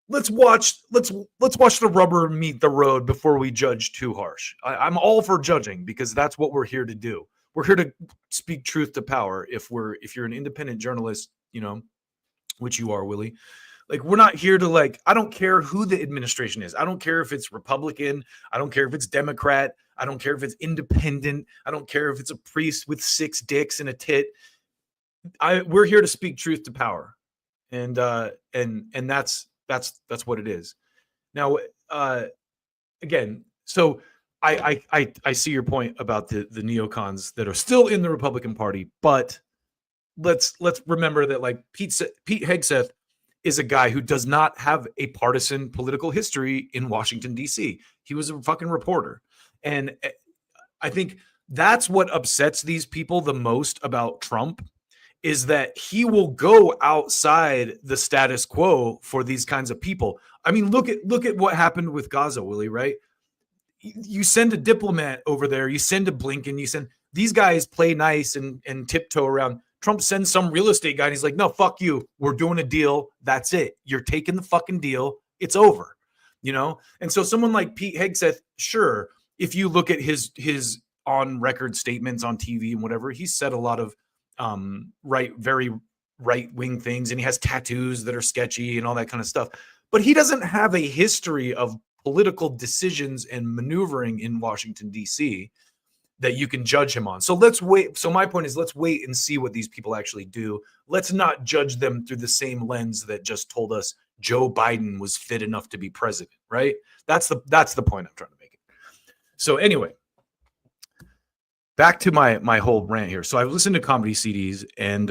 Speaker 21: let's watch the rubber meet the road before we judge too harsh. I'm all for judging because that's what we're here to do. We're here to speak truth to power. If you're an independent journalist, which you are, Willie, like, we're not here to, I don't care who the administration is. I don't care if it's Republican. I don't care if it's Democrat. I don't care if it's independent. I don't care if it's a priest with 6 dicks and a tit. We're here to speak truth to power. And that's what it is. Now, again, so I see your point about the neocons that are still in the Republican Party, but let's remember that Pete Hegseth is a guy who does not have a partisan political history in Washington, D.C. He was a fucking reporter. And I think that's what upsets these people the most about Trump, is that he will go outside the status quo for these kinds of people. I mean, look at what happened with Gaza, Willie, right? You send a diplomat over there, you send a Blinken, these guys play nice and tiptoe around. Trump sends some real estate guy and he's like, no, fuck you. We're doing a deal. That's it. You're taking the fucking deal. It's over, And so someone like Pete Hegseth, sure, if you look at his on record statements on TV and whatever, he said a lot of very right-wing things, and he has tattoos that are sketchy and all that kind of stuff. But he doesn't have a history of political decisions and maneuvering in Washington, D.C. that you can judge him on. So let's wait. So my point is, let's wait and see what these people actually do. Let's not judge them through the same lens that just told us Joe Biden was fit enough to be president, right? That's the point I'm trying to make. So anyway, back to my whole rant here. So I've listened to comedy CDs, and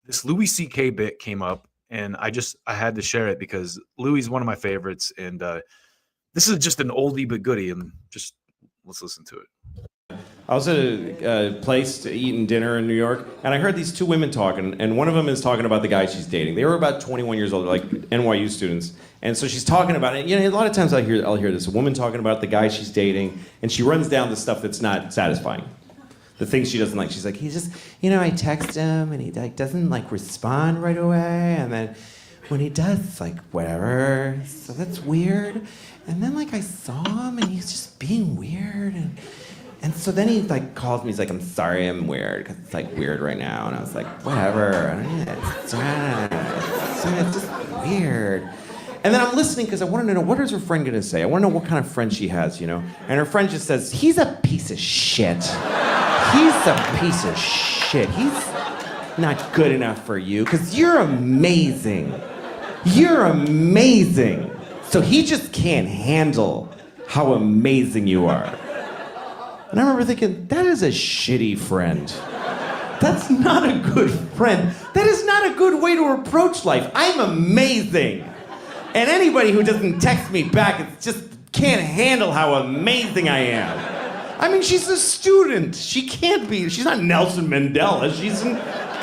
Speaker 21: this Louis C.K. bit came up, and I had to share it because Louis is one of my favorites, and this is just an oldie but goodie, and just let's listen to it.
Speaker 6: I was at a place eating dinner in New York, and I heard these 2 women talking, and one of them is talking about the guy she's dating. They were about 21 years old, like NYU students, and so she's talking about it. A lot of times I'll hear this, a woman talking about the guy she's dating, and she runs down the stuff that's not satisfying. The things she doesn't like. She's like, he just, I text him, and he doesn't respond right away, and then when he does, whatever, so that's weird. And then I saw him, and he's just being weird, and so then he calls me. He's like, I'm sorry, I'm weird because it's weird right now. And I was like, whatever. It's just weird. And then I'm listening because I want to know, what is her friend going to say? I want to know what kind of friend she has, And her friend just says, he's a piece of shit. He's a piece of shit. He's not good enough for you because you're amazing. You're amazing. So he just can't handle how amazing you are. And I remember thinking, that is a shitty friend. That's not a good friend. That is not a good way to approach life. I'm amazing. And anybody who doesn't text me back just can't handle how amazing I am. I mean, she's a student. She's not Nelson Mandela. She's in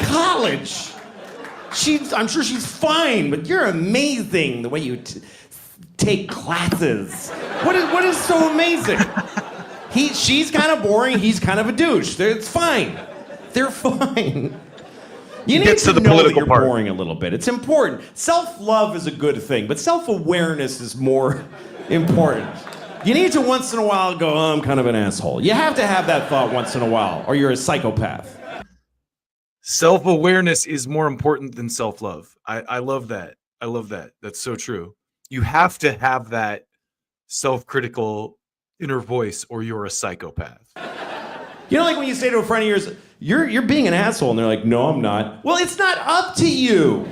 Speaker 6: college. I'm sure she's fine, but you're amazing the way you take classes. What is so amazing? She's kind of boring, he's kind of a douche. It's fine. They're fine. You need to know that you're boring a little bit. It's important. Self-love is a good thing, but self-awareness is more important. You need to once in a while go, oh, I'm kind of an asshole. You have to have that thought once in a while, or you're a psychopath.
Speaker 21: Self-awareness is more important than self-love. I love that. I love that. That's so true. You have to have that self-critical inner voice, or you're a psychopath.
Speaker 6: When you say to a friend of yours, you're being an asshole, and they're like, no, I'm not. Well, it's not up to you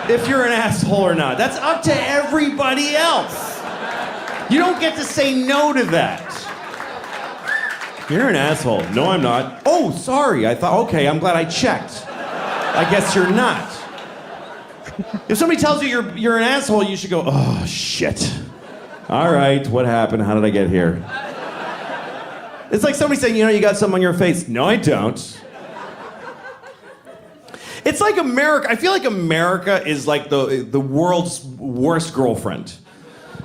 Speaker 6: if you're an asshole or not. That's up to everybody else. You don't get to say no to that. You're an asshole. No, I'm not. Oh, sorry. Okay, I'm glad I checked. I guess you're not. If somebody tells you you're an asshole, you should go, oh, shit. All right, what happened? How did I get here? It's like somebody saying, you got something on your face. No, I don't. It's like America. I feel like America is like the world's worst girlfriend.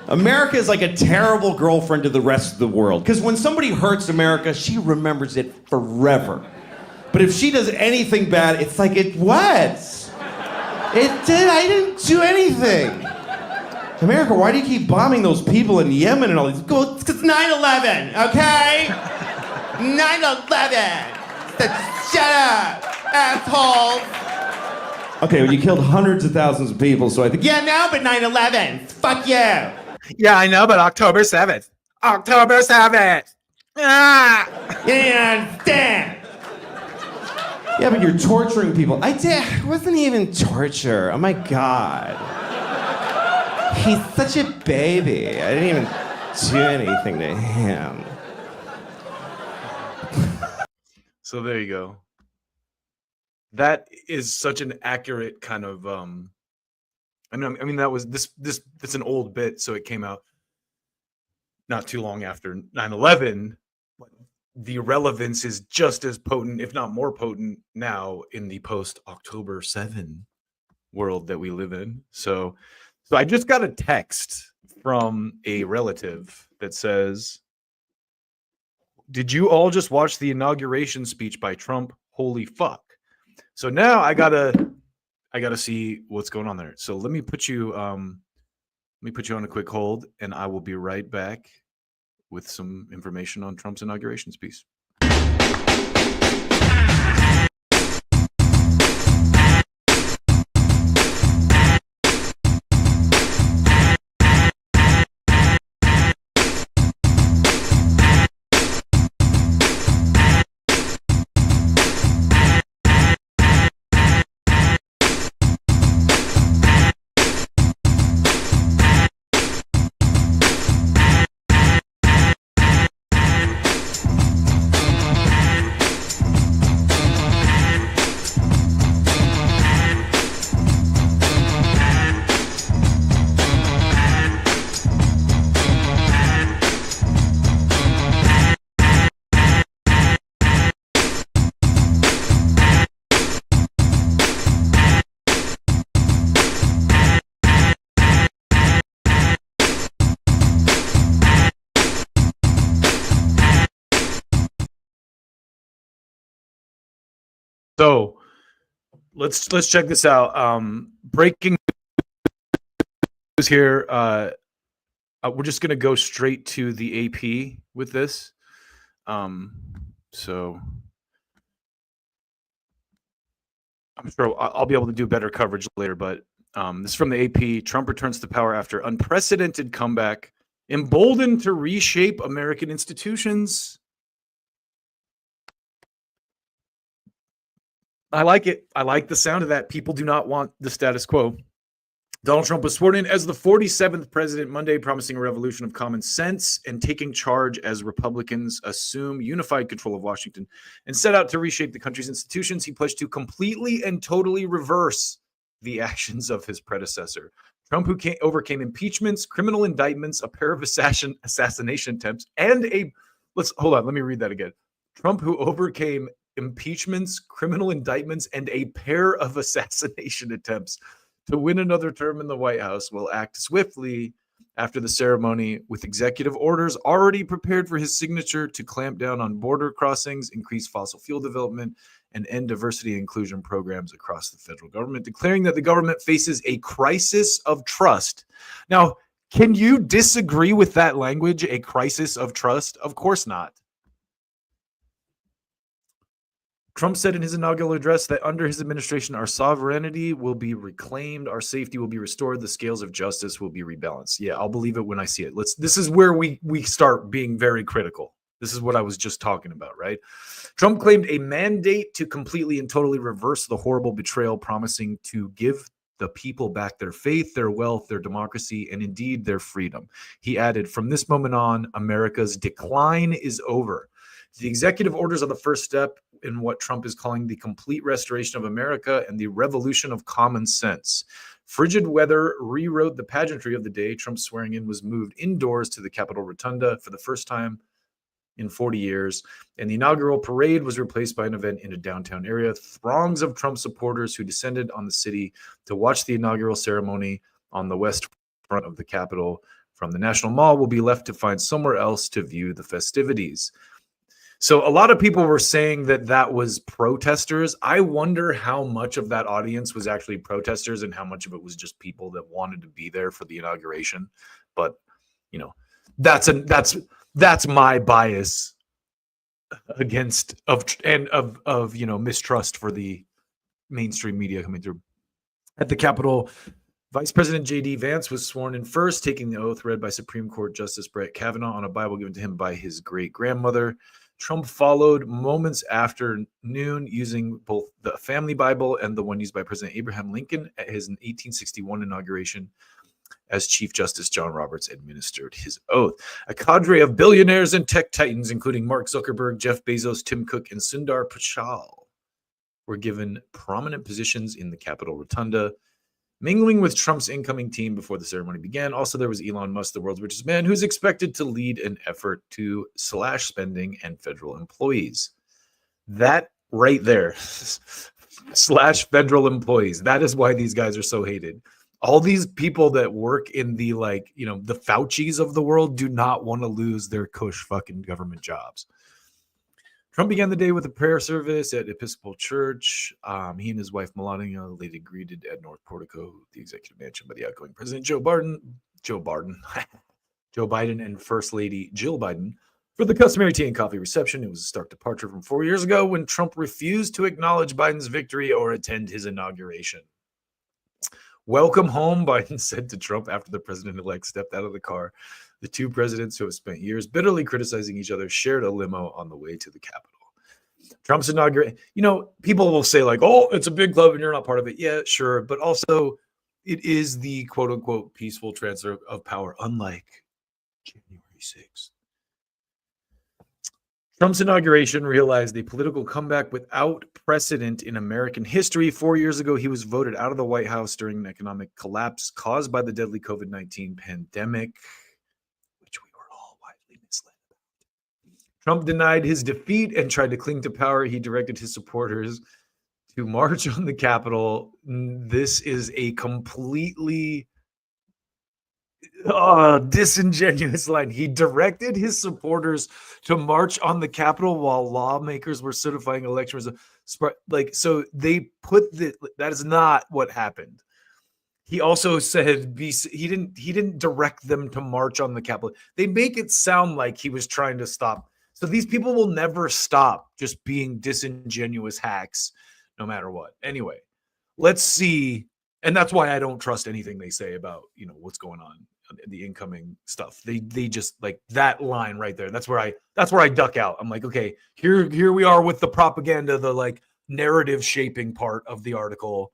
Speaker 6: America is like a terrible girlfriend to the rest of the world. Because when somebody hurts America, she remembers it forever. But if she does anything bad, it's like, what? I didn't do anything. America, why do you keep bombing those people in Yemen and all these? It's because 9/11, okay? 9/11. Shut up, asshole. Okay, well, you killed hundreds of thousands of people, so I think, yeah, no, but 9/11. Fuck you.
Speaker 21: Yeah, I know, but October 7th. October 7th. Ah!
Speaker 6: Yeah, understand. Yeah, but you're torturing people. It wasn't even torture. Oh my God. He's such a baby. I didn't even do anything to him.
Speaker 21: So there you go. That is such an accurate kind of I mean that was this it's an old bit, so it came out not too long after 9/11, but the relevance is just as potent, if not more potent, now in the post October 7 world that we live in. So I just got a text from a relative that says, "Did you all just watch the inauguration speech by Trump? Holy fuck." So now I gotta see what's going on there. So let me put you on a quick hold, and I will be right back with some information on Trump's inauguration speech. So let's check this out. Breaking news here. We're just gonna go straight to the AP with this. So I'm sure I'll be able to do better coverage later, but this is from the AP. Trump returns to power after unprecedented comeback, emboldened to reshape American institutions. I like it. I like the sound of that. People do not want the status quo. Donald Trump was sworn in as the 47th president Monday, promising a revolution of common sense and taking charge as Republicans assume unified control of Washington and set out to reshape the country's institutions. He pledged to completely and totally reverse the actions of his predecessor. Trump, who overcame impeachments, criminal indictments, a pair of assassination attempts, and let me read that again. Trump, who overcame impeachments, criminal indictments, and a pair of assassination attempts to win another term in the White House, will act swiftly after the ceremony with executive orders already prepared for his signature to clamp down on border crossings, increase fossil fuel development, and end diversity and inclusion programs across the federal government, declaring that the government faces a crisis of trust. Now, can you disagree with that language, a crisis of trust? Of course not. Trump said in his inaugural address that under his administration, our sovereignty will be reclaimed, our safety will be restored, the scales of justice will be rebalanced. Yeah, I'll believe it when I see it. This is where we start being very critical. This is what I was just talking about, right? Trump claimed a mandate to completely and totally reverse the horrible betrayal, promising to give the people back their faith, their wealth, their democracy, and indeed their freedom. He added, from this moment on, America's decline is over. The executive orders are the first step in what Trump is calling the complete restoration of America and the revolution of common sense. Frigid weather rewrote the pageantry of the day. Trump's swearing in was moved indoors to the Capitol Rotunda for the first time in 40 years. And the inaugural parade was replaced by an event in a downtown area. Throngs of Trump supporters who descended on the city to watch the inaugural ceremony on the west front of the Capitol from the National Mall will be left to find somewhere else to view the festivities. So a lot of people were saying that that was protesters. I wonder how much of that audience was actually protesters and how much of it was just people that wanted to be there for the inauguration. But, you know, that's my bias against mistrust for the mainstream media coming through. At the Capitol, Vice President J.D. Vance was sworn in first, taking the oath read by Supreme Court Justice Brett Kavanaugh on a Bible given to him by his great-grandmother. Trump followed moments after noon using both the family Bible and the one used by President Abraham Lincoln at his 1861 inauguration as Chief Justice John Roberts administered his oath. A cadre of billionaires and tech titans, including Mark Zuckerberg, Jeff Bezos, Tim Cook, and Sundar Pichai, were given prominent positions in the Capitol Rotunda, mingling with Trump's incoming team before the ceremony began. Also, there was Elon Musk, the world's richest man, who's expected to lead an effort to slash spending and federal employees. That right there, slash federal employees. That is why these guys are so hated. All these people that work in the, the Faucis of the world do not want to lose their cush fucking government jobs. Trump began the day with a prayer service at Episcopal Church. He and his wife Melania later greeted at North Portico, the executive mansion, by the outgoing President Joe Biden and First Lady Jill Biden for the customary tea and coffee reception. It was a stark departure from 4 years ago when Trump refused to acknowledge Biden's victory or attend his inauguration. Welcome home, Biden said to Trump after the president-elect stepped out of the car. The two presidents, who have spent years bitterly criticizing each other, shared a limo on the way to the Capitol. Trump's inauguration, people will say oh, it's a big club and you're not part of it. Yeah, sure. But also it is the quote unquote peaceful transfer of power, unlike January 6th. Trump's inauguration realized a political comeback without precedent in American history. 4 years ago, he was voted out of the White House during an economic collapse caused by the deadly COVID-19 pandemic, which we were all widely misled about. Trump denied his defeat and tried to cling to power. He directed his supporters to march on the Capitol. This is a completely disingenuous line. He directed his supporters to march on the Capitol while lawmakers were certifying election results. So they put that is not what happened. He also said he didn't direct them to march on the Capitol. They make it sound like he was trying to stop. So these people will never stop just being disingenuous hacks, no matter what. Anyway, let's see. And that's why I don't trust anything they say about what's going on, the incoming stuff. They just that line right there. That's where I duck out. I'm like, okay, here we are with the propaganda, the narrative shaping part of the article,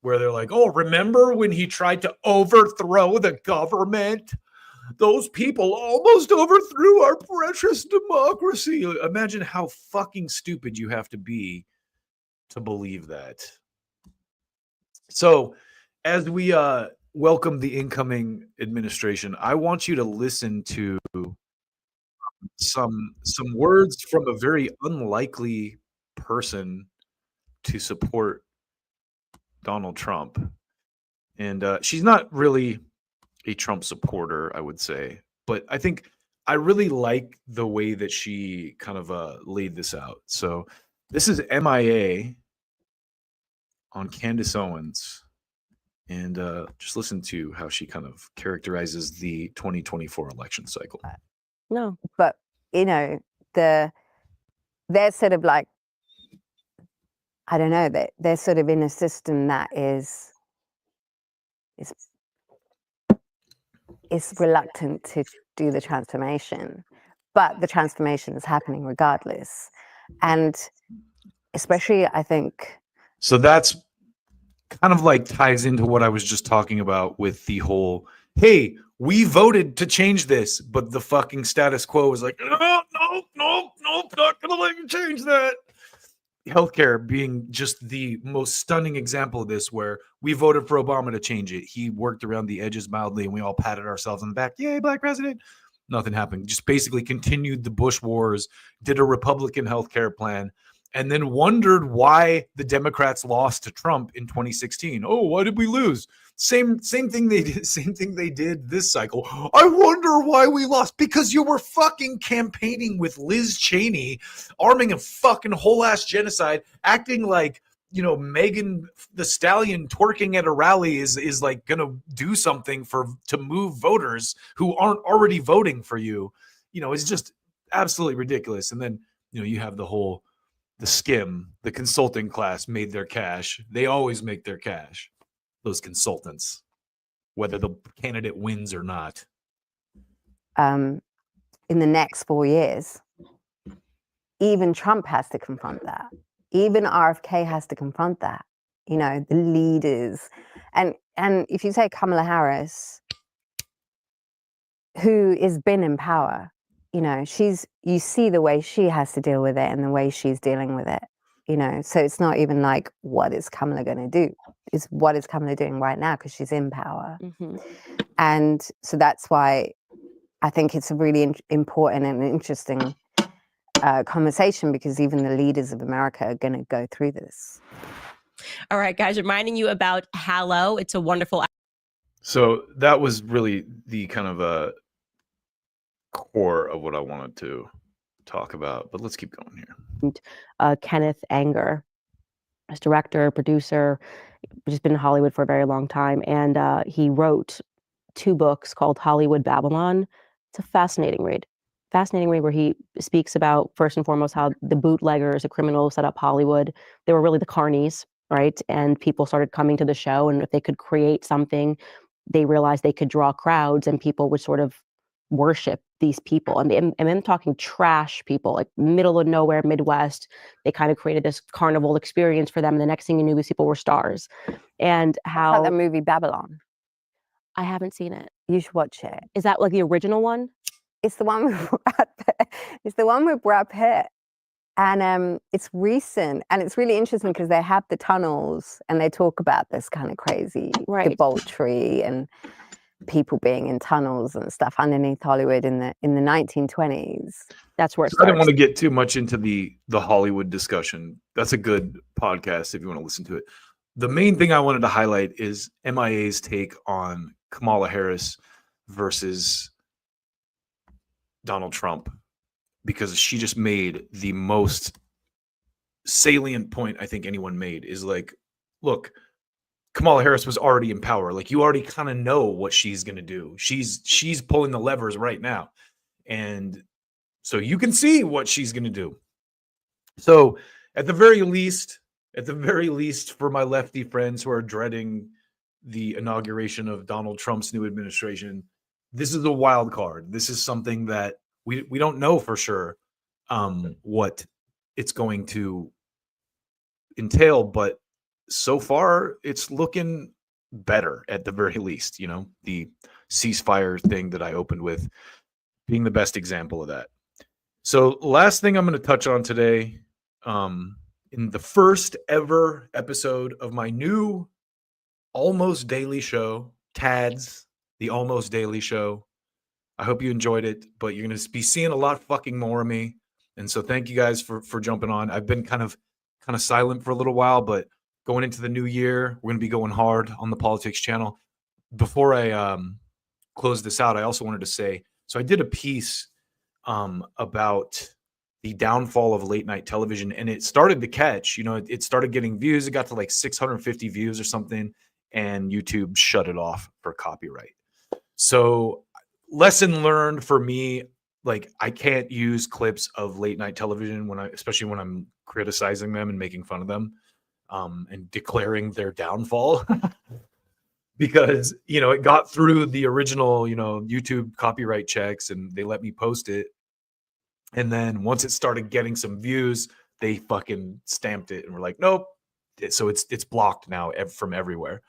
Speaker 21: where they're like, oh, remember when he tried to overthrow the government? Those people almost overthrew our precious democracy. Imagine how fucking stupid you have to be to believe that. So as we welcome the incoming administration, I want you to listen to some words from a very unlikely person to support Donald Trump. And she's not really a Trump supporter, I would say, but I think I really like the way that she kind of laid this out. So this is M.I.A. on Candace Owens, and just listen to how she kind of characterizes the 2024 election cycle.
Speaker 9: No, but they're sort of I don't know, they're sort of in a system that is reluctant to do the transformation, but the transformation is happening regardless. And especially, I think.
Speaker 21: So that's kind of ties into what I was just talking about with the whole, hey, we voted to change this, but the fucking status quo was like, no, not gonna let you change that. Healthcare being just the most stunning example of this, where we voted for Obama to change it. He worked around the edges mildly and we all patted ourselves on the back. Yay, black president. Nothing happened. Just basically continued the Bush wars, did a Republican healthcare plan, and then wondered why the Democrats lost to Trump in 2016. Oh, why did we lose? Same thing they did. Same thing they did this cycle. I wonder why we lost, because you were fucking campaigning with Liz Cheney, arming a fucking whole ass genocide, acting like, you know, Megan the Stallion twerking at a rally is like gonna do something to move voters who aren't already voting for you. You know, it's just absolutely ridiculous. And then, you know, you have the skim, the consulting class made their cash. They always make their cash, those consultants, whether the candidate wins or not.
Speaker 9: In the next 4 years, even Trump has to confront that. Even RFK has to confront that. You know, the leaders. And if you take Kamala Harris, who has been in power, you know, you see the way she has to deal with it and the way she's dealing with it, you know. So it's not even like, what is Kamala going to do? It's what is Kamala doing right now, because she's in power. And so that's why I think it's a really important and interesting conversation, because even the leaders of America are going to go through this.
Speaker 12: All right, guys, reminding you about Hallow. It's a wonderful.
Speaker 21: So that was really the kind of core of what I wanted to talk about, but let's keep going here.
Speaker 12: Kenneth Anger, as director, producer, just been in Hollywood for a very long time, and he wrote 2 books called Hollywood Babylon. It's a fascinating read where he speaks about, first and foremost, how the bootleggers, the criminals set up Hollywood. They were really the carnies, right? And people started coming to the show, and if they could create something, they realized they could draw crowds, and people would sort of worship these people. And I'm talking trash people, like middle of nowhere, Midwest. They kind of created this carnival experience for them. And the next thing you knew, these people were stars. And how...
Speaker 9: It's like the movie Babylon.
Speaker 12: I haven't seen it.
Speaker 9: You should watch it.
Speaker 12: Is that like the original one?
Speaker 9: It's the one with Brad Pitt. It's the one with Brad Pitt. And it's recent. And it's really interesting because they have the tunnels and they talk about this kind of crazy debauchery and people being in tunnels and stuff underneath Hollywood in the 1920s. That's where it starts.
Speaker 21: I didn't want to get too much into the Hollywood discussion. That's a good podcast if you want to listen to it. The main thing I wanted to highlight is M.I.A.'s take on Kamala Harris versus Donald Trump, because she just made the most salient point I think anyone made, is like, look, Kamala Harris was already in power. Like, you already kind of know what she's going to do. She's pulling the levers right now. And so you can see what she's going to do. So at the very least, for my lefty friends who are dreading the inauguration of Donald Trump's new administration, this is a wild card. This is something that we don't know for sure what it's going to entail, but so far it's looking better at the very least. You know, the ceasefire thing that I opened with being the best example of that. So last thing I'm going to touch on today, in the first ever episode of my new almost daily show, TADS, the Almost Daily Show. I hope you enjoyed it, but you're going to be seeing a lot fucking more of me. And so thank you guys for jumping on. I've been kind of silent for a little while, but going into the new year, we're going to be going hard on the Politics channel. Before I close this out, I also wanted to say, so I did a piece about the downfall of late night television, and it started to catch, you know, it started getting views. It got to like 650 views or something, and YouTube shut it off for copyright. So lesson learned for me, like, I can't use clips of late night television especially when I'm criticizing them and making fun of them, and declaring their downfall because, you know, it got through the original, you know, YouTube copyright checks and they let me post it. And then once it started getting some views, they fucking stamped it and were like, nope. So it's blocked now from everywhere.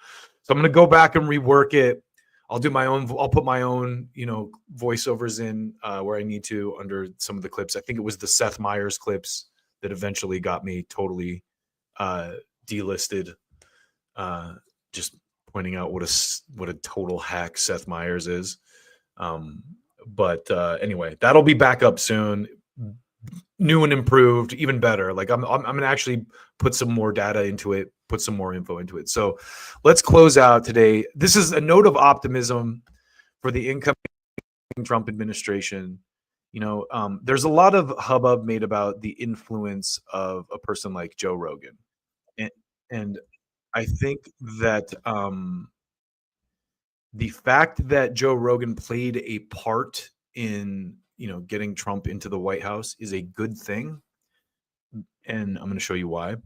Speaker 21: So I'm going to go back and rework it. I'll put my own, you know, voiceovers in where I need to under some of the clips. I think it was the Seth Meyers clips that eventually got me totally delisted. Just pointing out what a total hack Seth Meyers is. But anyway, that'll be back up soon. New and improved, even better. Like I'm gonna actually put some more data into it, put some more info into it. So let's close out today. This is a note of optimism for the incoming Trump administration. There's a lot of hubbub made about the influence of a person like Joe Rogan, and I think that the fact that Joe Rogan played a part in getting Trump into the White House is a good thing, and I'm going to show you why.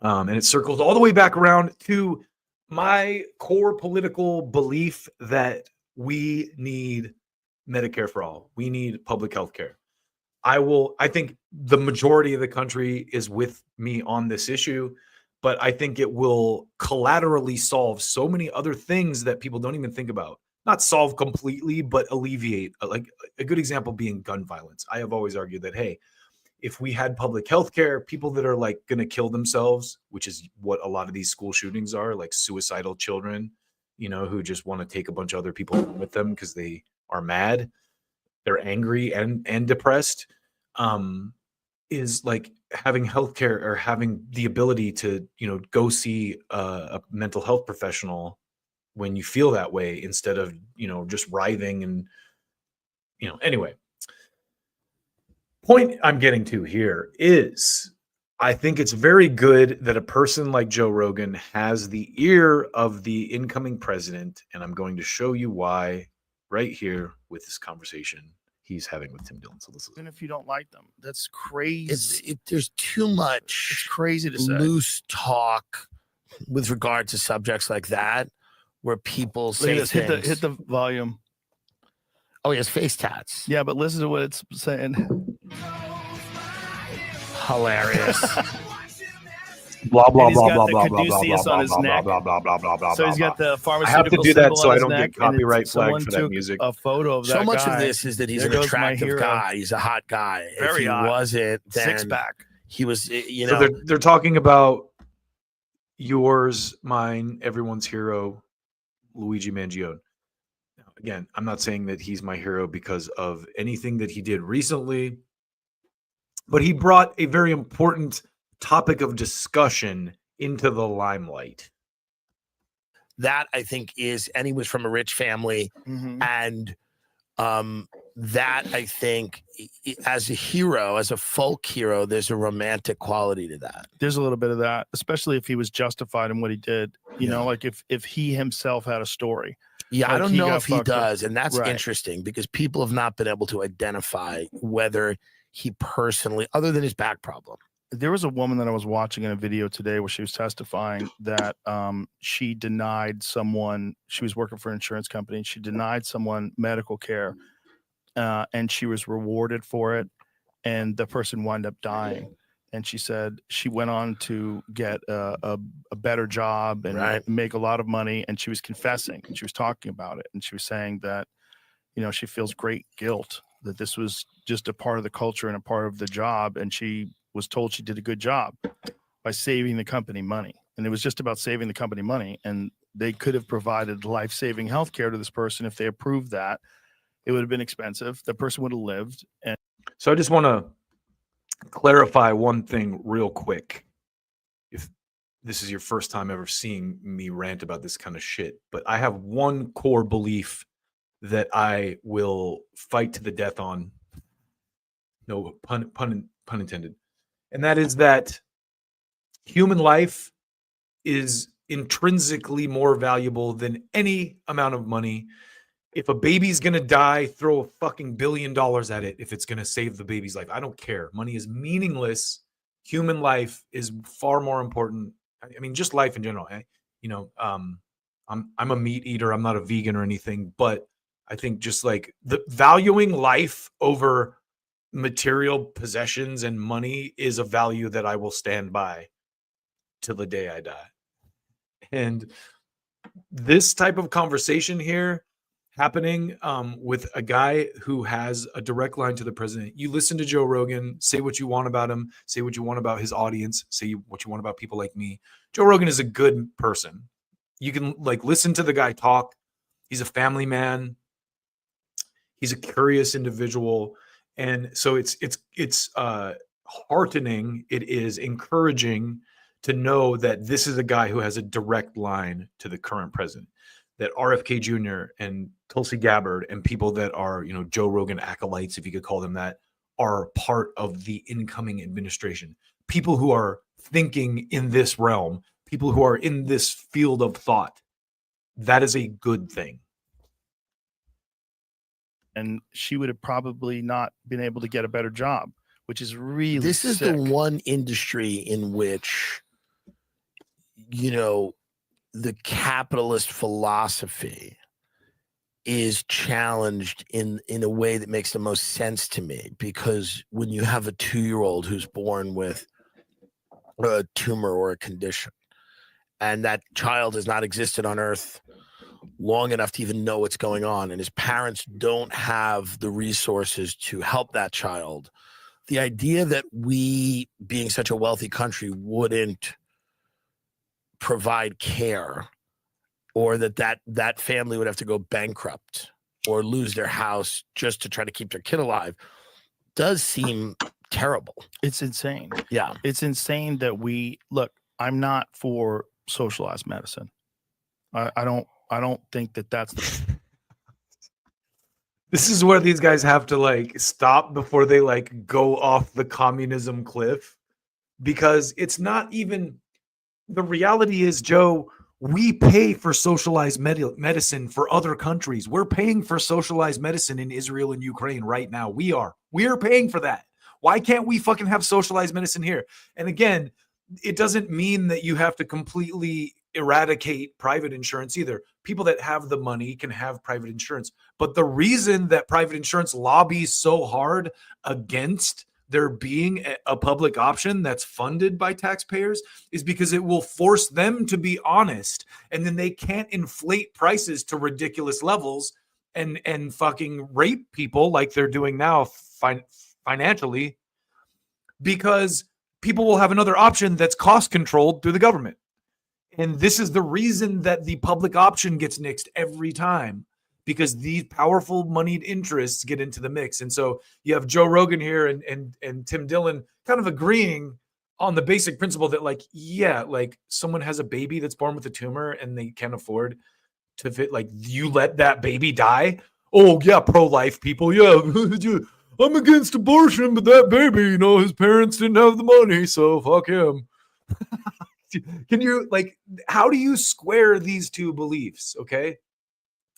Speaker 21: And it circles all the way back around to my core political belief that we need Medicare for all. We need public health care. I think the majority of the country is with me on this issue, but I think it will collaterally solve so many other things that people don't even think about. Not solve completely, but alleviate. Like a good example being gun violence. I have always argued that, hey, if we had public health care, people that are like going to kill themselves, which is what a lot of these school shootings are, like suicidal children, who just want to take a bunch of other people with them because they are mad, they're angry and depressed, is like having healthcare or having the ability to, go see a mental health professional when you feel that way instead of, just writhing and, anyway. Point I'm getting to here is I think it's very good that a person like Joe Rogan has the ear of the incoming president, and I'm going to show you why right here with this conversation he's having with Tim Dillon. So listen.
Speaker 10: Even if you don't like them, that's crazy.
Speaker 13: There's too much.
Speaker 10: It's crazy to say.
Speaker 13: Loose talk with regard to subjects like that, where people say
Speaker 10: Look at this. Hit the volume.
Speaker 13: Oh, he has face tats.
Speaker 10: Yeah, but listen to what it's saying.
Speaker 13: Hilarious.
Speaker 21: Blah blah
Speaker 10: he's
Speaker 21: blah
Speaker 10: got
Speaker 21: blah
Speaker 10: the
Speaker 21: blah blah
Speaker 10: caduceus
Speaker 21: blah
Speaker 10: on his
Speaker 21: blah
Speaker 10: neck.
Speaker 21: blah blah blah blah blah.
Speaker 10: So he's got the pharmaceutical
Speaker 21: I have to do that
Speaker 10: symbol
Speaker 21: so
Speaker 10: on
Speaker 21: I
Speaker 10: his
Speaker 21: don't
Speaker 10: neck,
Speaker 21: get copyright
Speaker 10: someone
Speaker 21: flagged for that
Speaker 10: took
Speaker 21: music.
Speaker 10: a photo of that
Speaker 13: So much
Speaker 10: guy.
Speaker 13: of this is that he's
Speaker 10: There
Speaker 13: an
Speaker 10: goes my
Speaker 13: attractive
Speaker 10: hero.
Speaker 13: guy. He's a hot guy.
Speaker 10: Very
Speaker 13: if he
Speaker 10: hot.
Speaker 13: wasn't, then
Speaker 10: Six-pack.
Speaker 13: he was,
Speaker 21: So they're talking about yours, mine, everyone's hero, Luigi Mangione. Again, I'm not saying that he's my hero because of anything that he did recently, but he brought a very important topic of discussion into the limelight.
Speaker 13: that I think is, and he was from a rich family, and that I think as a hero, as a folk hero, there's a romantic quality to that.
Speaker 10: There's a little bit of that, especially if he was justified in what he did. You know, like if he himself had a story.
Speaker 13: Yeah,
Speaker 10: like
Speaker 13: I don't know if he does,
Speaker 10: up.
Speaker 13: and that's
Speaker 10: Right.
Speaker 13: interesting because people have not been able to identify whether he personally, other than his back problem.
Speaker 10: There was a woman that I was watching in a video today where she was testifying that she denied someone, she was working for an insurance company, and she denied someone medical care, and she was rewarded for it, and the person wound up dying. And she said she went on to get a better job and make a lot of money, and she was confessing, and she was talking about it, and she was saying that, you know, she feels great guilt that this was just a part of the culture and a part of the job, and she was told she did a good job by saving the company money. And it was just about saving the company money. And they could have provided life-saving health care to this person if they approved that. It would have been expensive. The person would have lived. And
Speaker 21: so I just want to clarify one thing real quick. If this is your first time ever seeing me rant about this kind of shit, but I have one core belief that I will fight to the death on. No pun intended. And that is that human life is intrinsically more valuable than any amount of money. If a baby's going to die, throw a fucking $1 billion at it if it's going to save the baby's life. I don't care. Money is meaningless. Human life is far more important. I mean, just life in general. You know, I'm a meat eater. I'm not a vegan or anything, but I think just like the valuing life over material possessions and money is a value that I will stand by till the day I die. And this type of conversation here happening with a guy who has a direct line to the president. You listen to Joe Rogan, say what you want about him, say what you want about his audience, say what you want about people like me. Joe Rogan is a good person. You can like listen to the guy talk. He's a family man. He's a curious individual, and so it's heartening. It is encouraging to know that this is a guy who has a direct line to the current president. That RFK Jr. and Tulsi Gabbard and people that are, Joe Rogan acolytes, if you could call them that, are part of the incoming administration. People who are thinking in this realm, people who are in this field of thought. That is a good thing.
Speaker 10: And she would have probably not been able to get a better job, which is really
Speaker 13: This is
Speaker 10: sick.
Speaker 13: the one industry in which, the capitalist philosophy is challenged in a way that makes the most sense to me, because when you have a 2-year-old who's born with a tumor or a condition, and that child has not existed on earth long enough to even know what's going on, and his parents don't have the resources to help that child, the idea that we, being such a wealthy country, wouldn't provide care, or that family would have to go bankrupt or lose their house just to try to keep their kid alive, does seem terrible.
Speaker 10: It's insane.
Speaker 13: Yeah.
Speaker 10: It's insane that I'm not for socialized medicine. I don't think that's the
Speaker 21: This is where these guys have to stop before they go off the communism cliff, because it's not even, the reality is, Joe, we pay for socialized medicine for other countries. We're paying for socialized medicine in Israel and Ukraine right now. We are paying for that. Why can't we fucking have socialized medicine here? And again, it doesn't mean that you have to completely eradicate private insurance either. People that have the money can have private insurance. But the reason that private insurance lobbies so hard against there being a public option that's funded by taxpayers is because it will force them to be honest, and then they can't inflate prices to ridiculous levels and fucking rape people like they're doing now financially, because people will have another option that's cost controlled through the government. And this is the reason that the public option gets nixed every time, because these powerful moneyed interests get into the mix. And so you have Joe Rogan here and Tim Dillon kind of agreeing on the basic principle that someone has a baby that's born with a tumor and they can't afford to fit, you let that baby die. Oh yeah, pro-life people. Yeah, I'm against abortion, but that baby, his parents didn't have the money, so fuck him. Can you how do you square these two beliefs? Okay.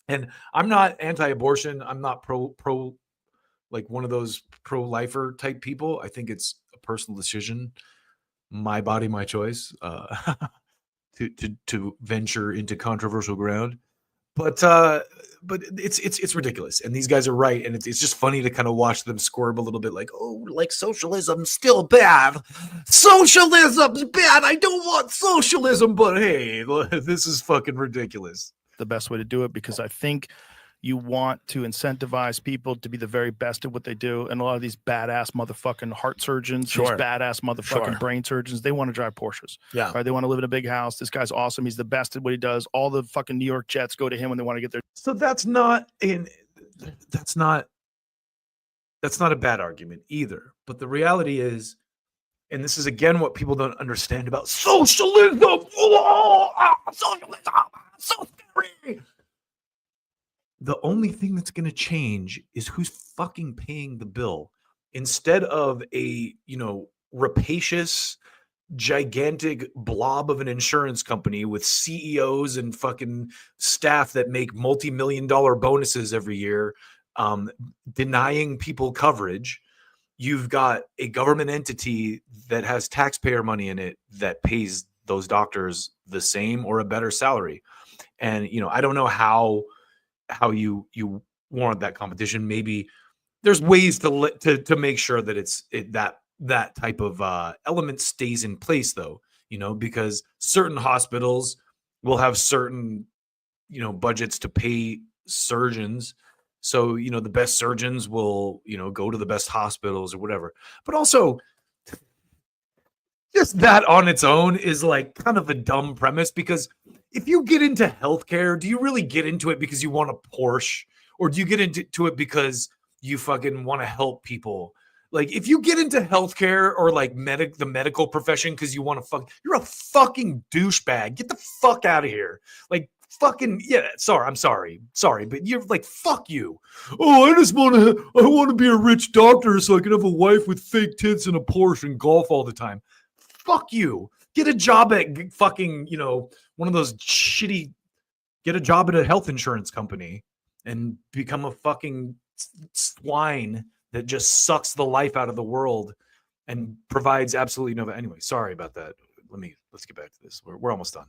Speaker 21: And I'm not anti-abortion. I'm not pro one of those pro-lifer type people. I think it's a personal decision, my body, my choice, to venture into controversial ground. But it's ridiculous, and these guys are right, and it's just funny to kind of watch them squirm a little bit, socialism's still bad. Socialism's bad. I don't want socialism, but hey, this is fucking ridiculous.
Speaker 10: The best way to do it, because I think you want to incentivize people to be the very best at what they do. And a lot of these badass motherfucking heart surgeons, these badass motherfucking brain surgeons, they want to drive Porsches.
Speaker 13: Yeah.
Speaker 10: Right? They want to live in a big house. This guy's awesome. He's the best at what he does. All the fucking New York Jets go to him when they want to get their.
Speaker 21: So that's not a bad argument either. But the reality is, and this is again what people don't understand about socialism. Socialism, so scary. The only thing that's going to change is who's fucking paying the bill. Instead of a, rapacious, gigantic blob of an insurance company with CEOs and fucking staff that make multi-million-dollar bonuses every year, denying people coverage, you've got a government entity that has taxpayer money in it that pays those doctors the same or a better salary. And, I don't know how you warrant that competition. Maybe there's ways to make sure that that type of element stays in place, though, because certain hospitals will have certain, budgets to pay surgeons. So, the best surgeons will, go to the best hospitals or whatever. But also, just that on its own is kind of a dumb premise, because if you get into healthcare, do you really get into it because you want a Porsche or do you get into it because you fucking want to help people? Like, if you get into healthcare or like the medical profession because you want to you're a fucking douchebag. Get the fuck out of here. Like, fucking, yeah, sorry, I'm sorry, but you're like, fuck you. Oh, I want to be a rich doctor so I can have a wife with fake tits and a Porsche and golf all the time. Fuck you. Get a job at fucking, one of those shitty, get a job at a health insurance company and become a fucking swine that just sucks the life out of the world and provides absolutely no. Anyway, sorry about that. Let's get back to this. We're almost done.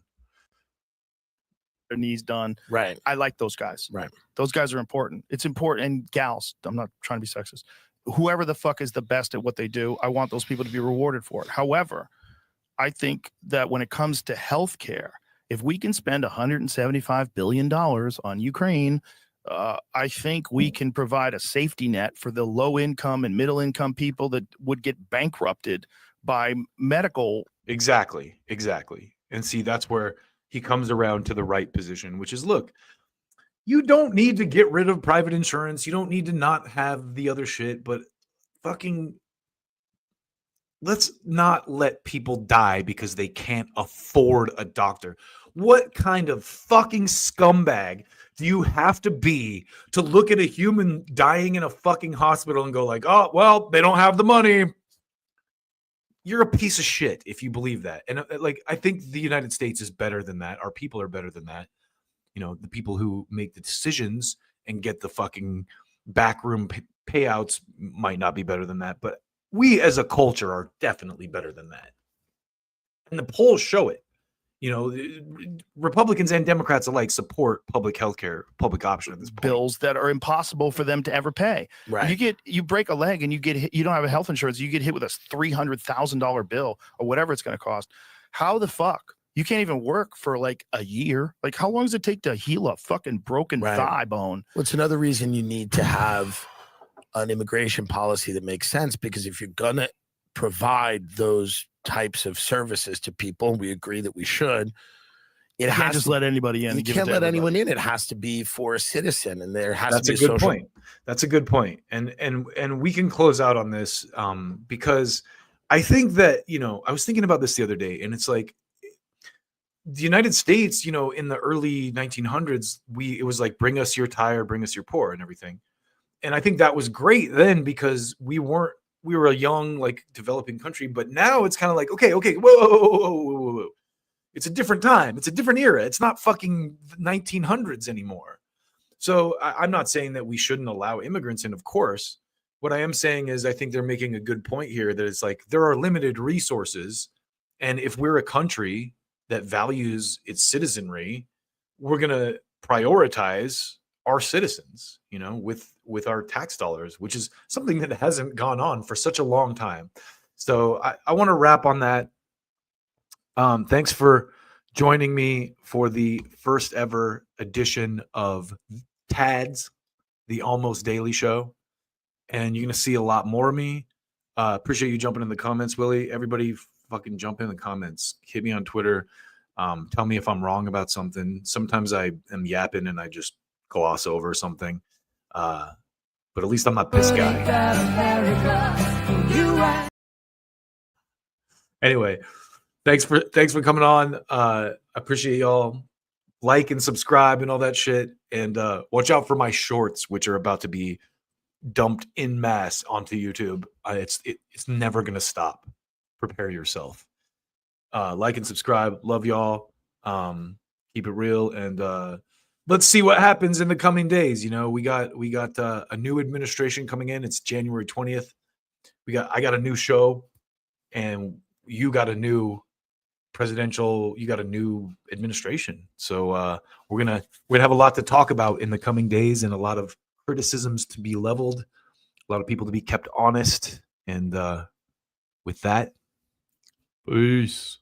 Speaker 10: Their knees done.
Speaker 13: Right.
Speaker 10: I like those guys.
Speaker 13: Right.
Speaker 10: Those guys are important. It's important. And gals, I'm not trying to be sexist. Whoever the fuck is the best at what they do, I want those people to be rewarded for it. However, I think that when it comes to healthcare, if we can spend $175 billion on Ukraine, I think we can provide a safety net for the low income and middle income people that would get bankrupted by medical.
Speaker 21: Exactly. And see, that's where he comes around to the right position, which is, look, you don't need to get rid of private insurance. You don't need to not have the other shit, but fucking let's not let people die because they can't afford a doctor. What kind of fucking scumbag do you have to be to look at a human dying in a fucking hospital and go like, oh, well, they don't have the money? You're a piece of shit if you believe that. And like, I think the United States is better than that. Our people are better than that. The people who make the decisions and get the fucking backroom payouts might not be better than that. But we as a culture are definitely better than that. And the polls show it. Republicans and Democrats alike support public health care, public option at this point.
Speaker 10: Bills that are impossible for them to ever pay.
Speaker 13: Right.
Speaker 10: You break a leg and you don't have a health insurance. You get hit with a $300,000 bill or whatever it's going to cost. How the fuck? You can't even work for like a year. Like, how long does it take to heal a fucking broken thigh bone?
Speaker 13: Well, it's another reason you need to have an immigration policy that makes sense, because if you're gonna provide those types of services to people, and we agree that we should,
Speaker 10: You can't just let anybody in.
Speaker 13: You can't let anyone in. It has to be for a citizen, and there has to be
Speaker 21: a good point. That's a good point. And we can close out on this because I think that, I was thinking about this the other day, and it's like the United States, in the early 1900s, it was like, bring us your tire, bring us your poor and everything. And I think that was great then because we were a young, like, developing country, but now it's kind of like, okay, whoa. It's a different time. It's a different era. It's not fucking 1900s anymore. So I'm not saying that we shouldn't allow immigrants in, of course. What I am saying is I think they're making a good point here that it's like there are limited resources. And if we're a country that values its citizenry, we're going to prioritize our citizens, with our tax dollars, which is something that hasn't gone on for such a long time. So I want to wrap on that. Thanks for joining me for the first ever edition of TADS, the Almost Daily Show. And you're going to see a lot more of me. Appreciate you jumping in the comments, Willie. Everybody fucking jump in the comments. Hit me on Twitter. Tell me if I'm wrong about something. Sometimes I am yapping and I just gloss over something. But at least I'm not this guy. Anyway, thanks for coming on. I appreciate y'all. Like and subscribe and all that shit. And watch out for my shorts, which are about to be dumped en masse onto YouTube. It's never gonna stop. Prepare yourself. Like and subscribe. Love y'all. Keep it real, and let's see what happens in the coming days. We got a new administration coming in. It's January 20th. I got a new show, and you got a new you got a new administration. So we're gonna have a lot to talk about in the coming days, and a lot of criticisms to be leveled, a lot of people to be kept honest. And with that, peace.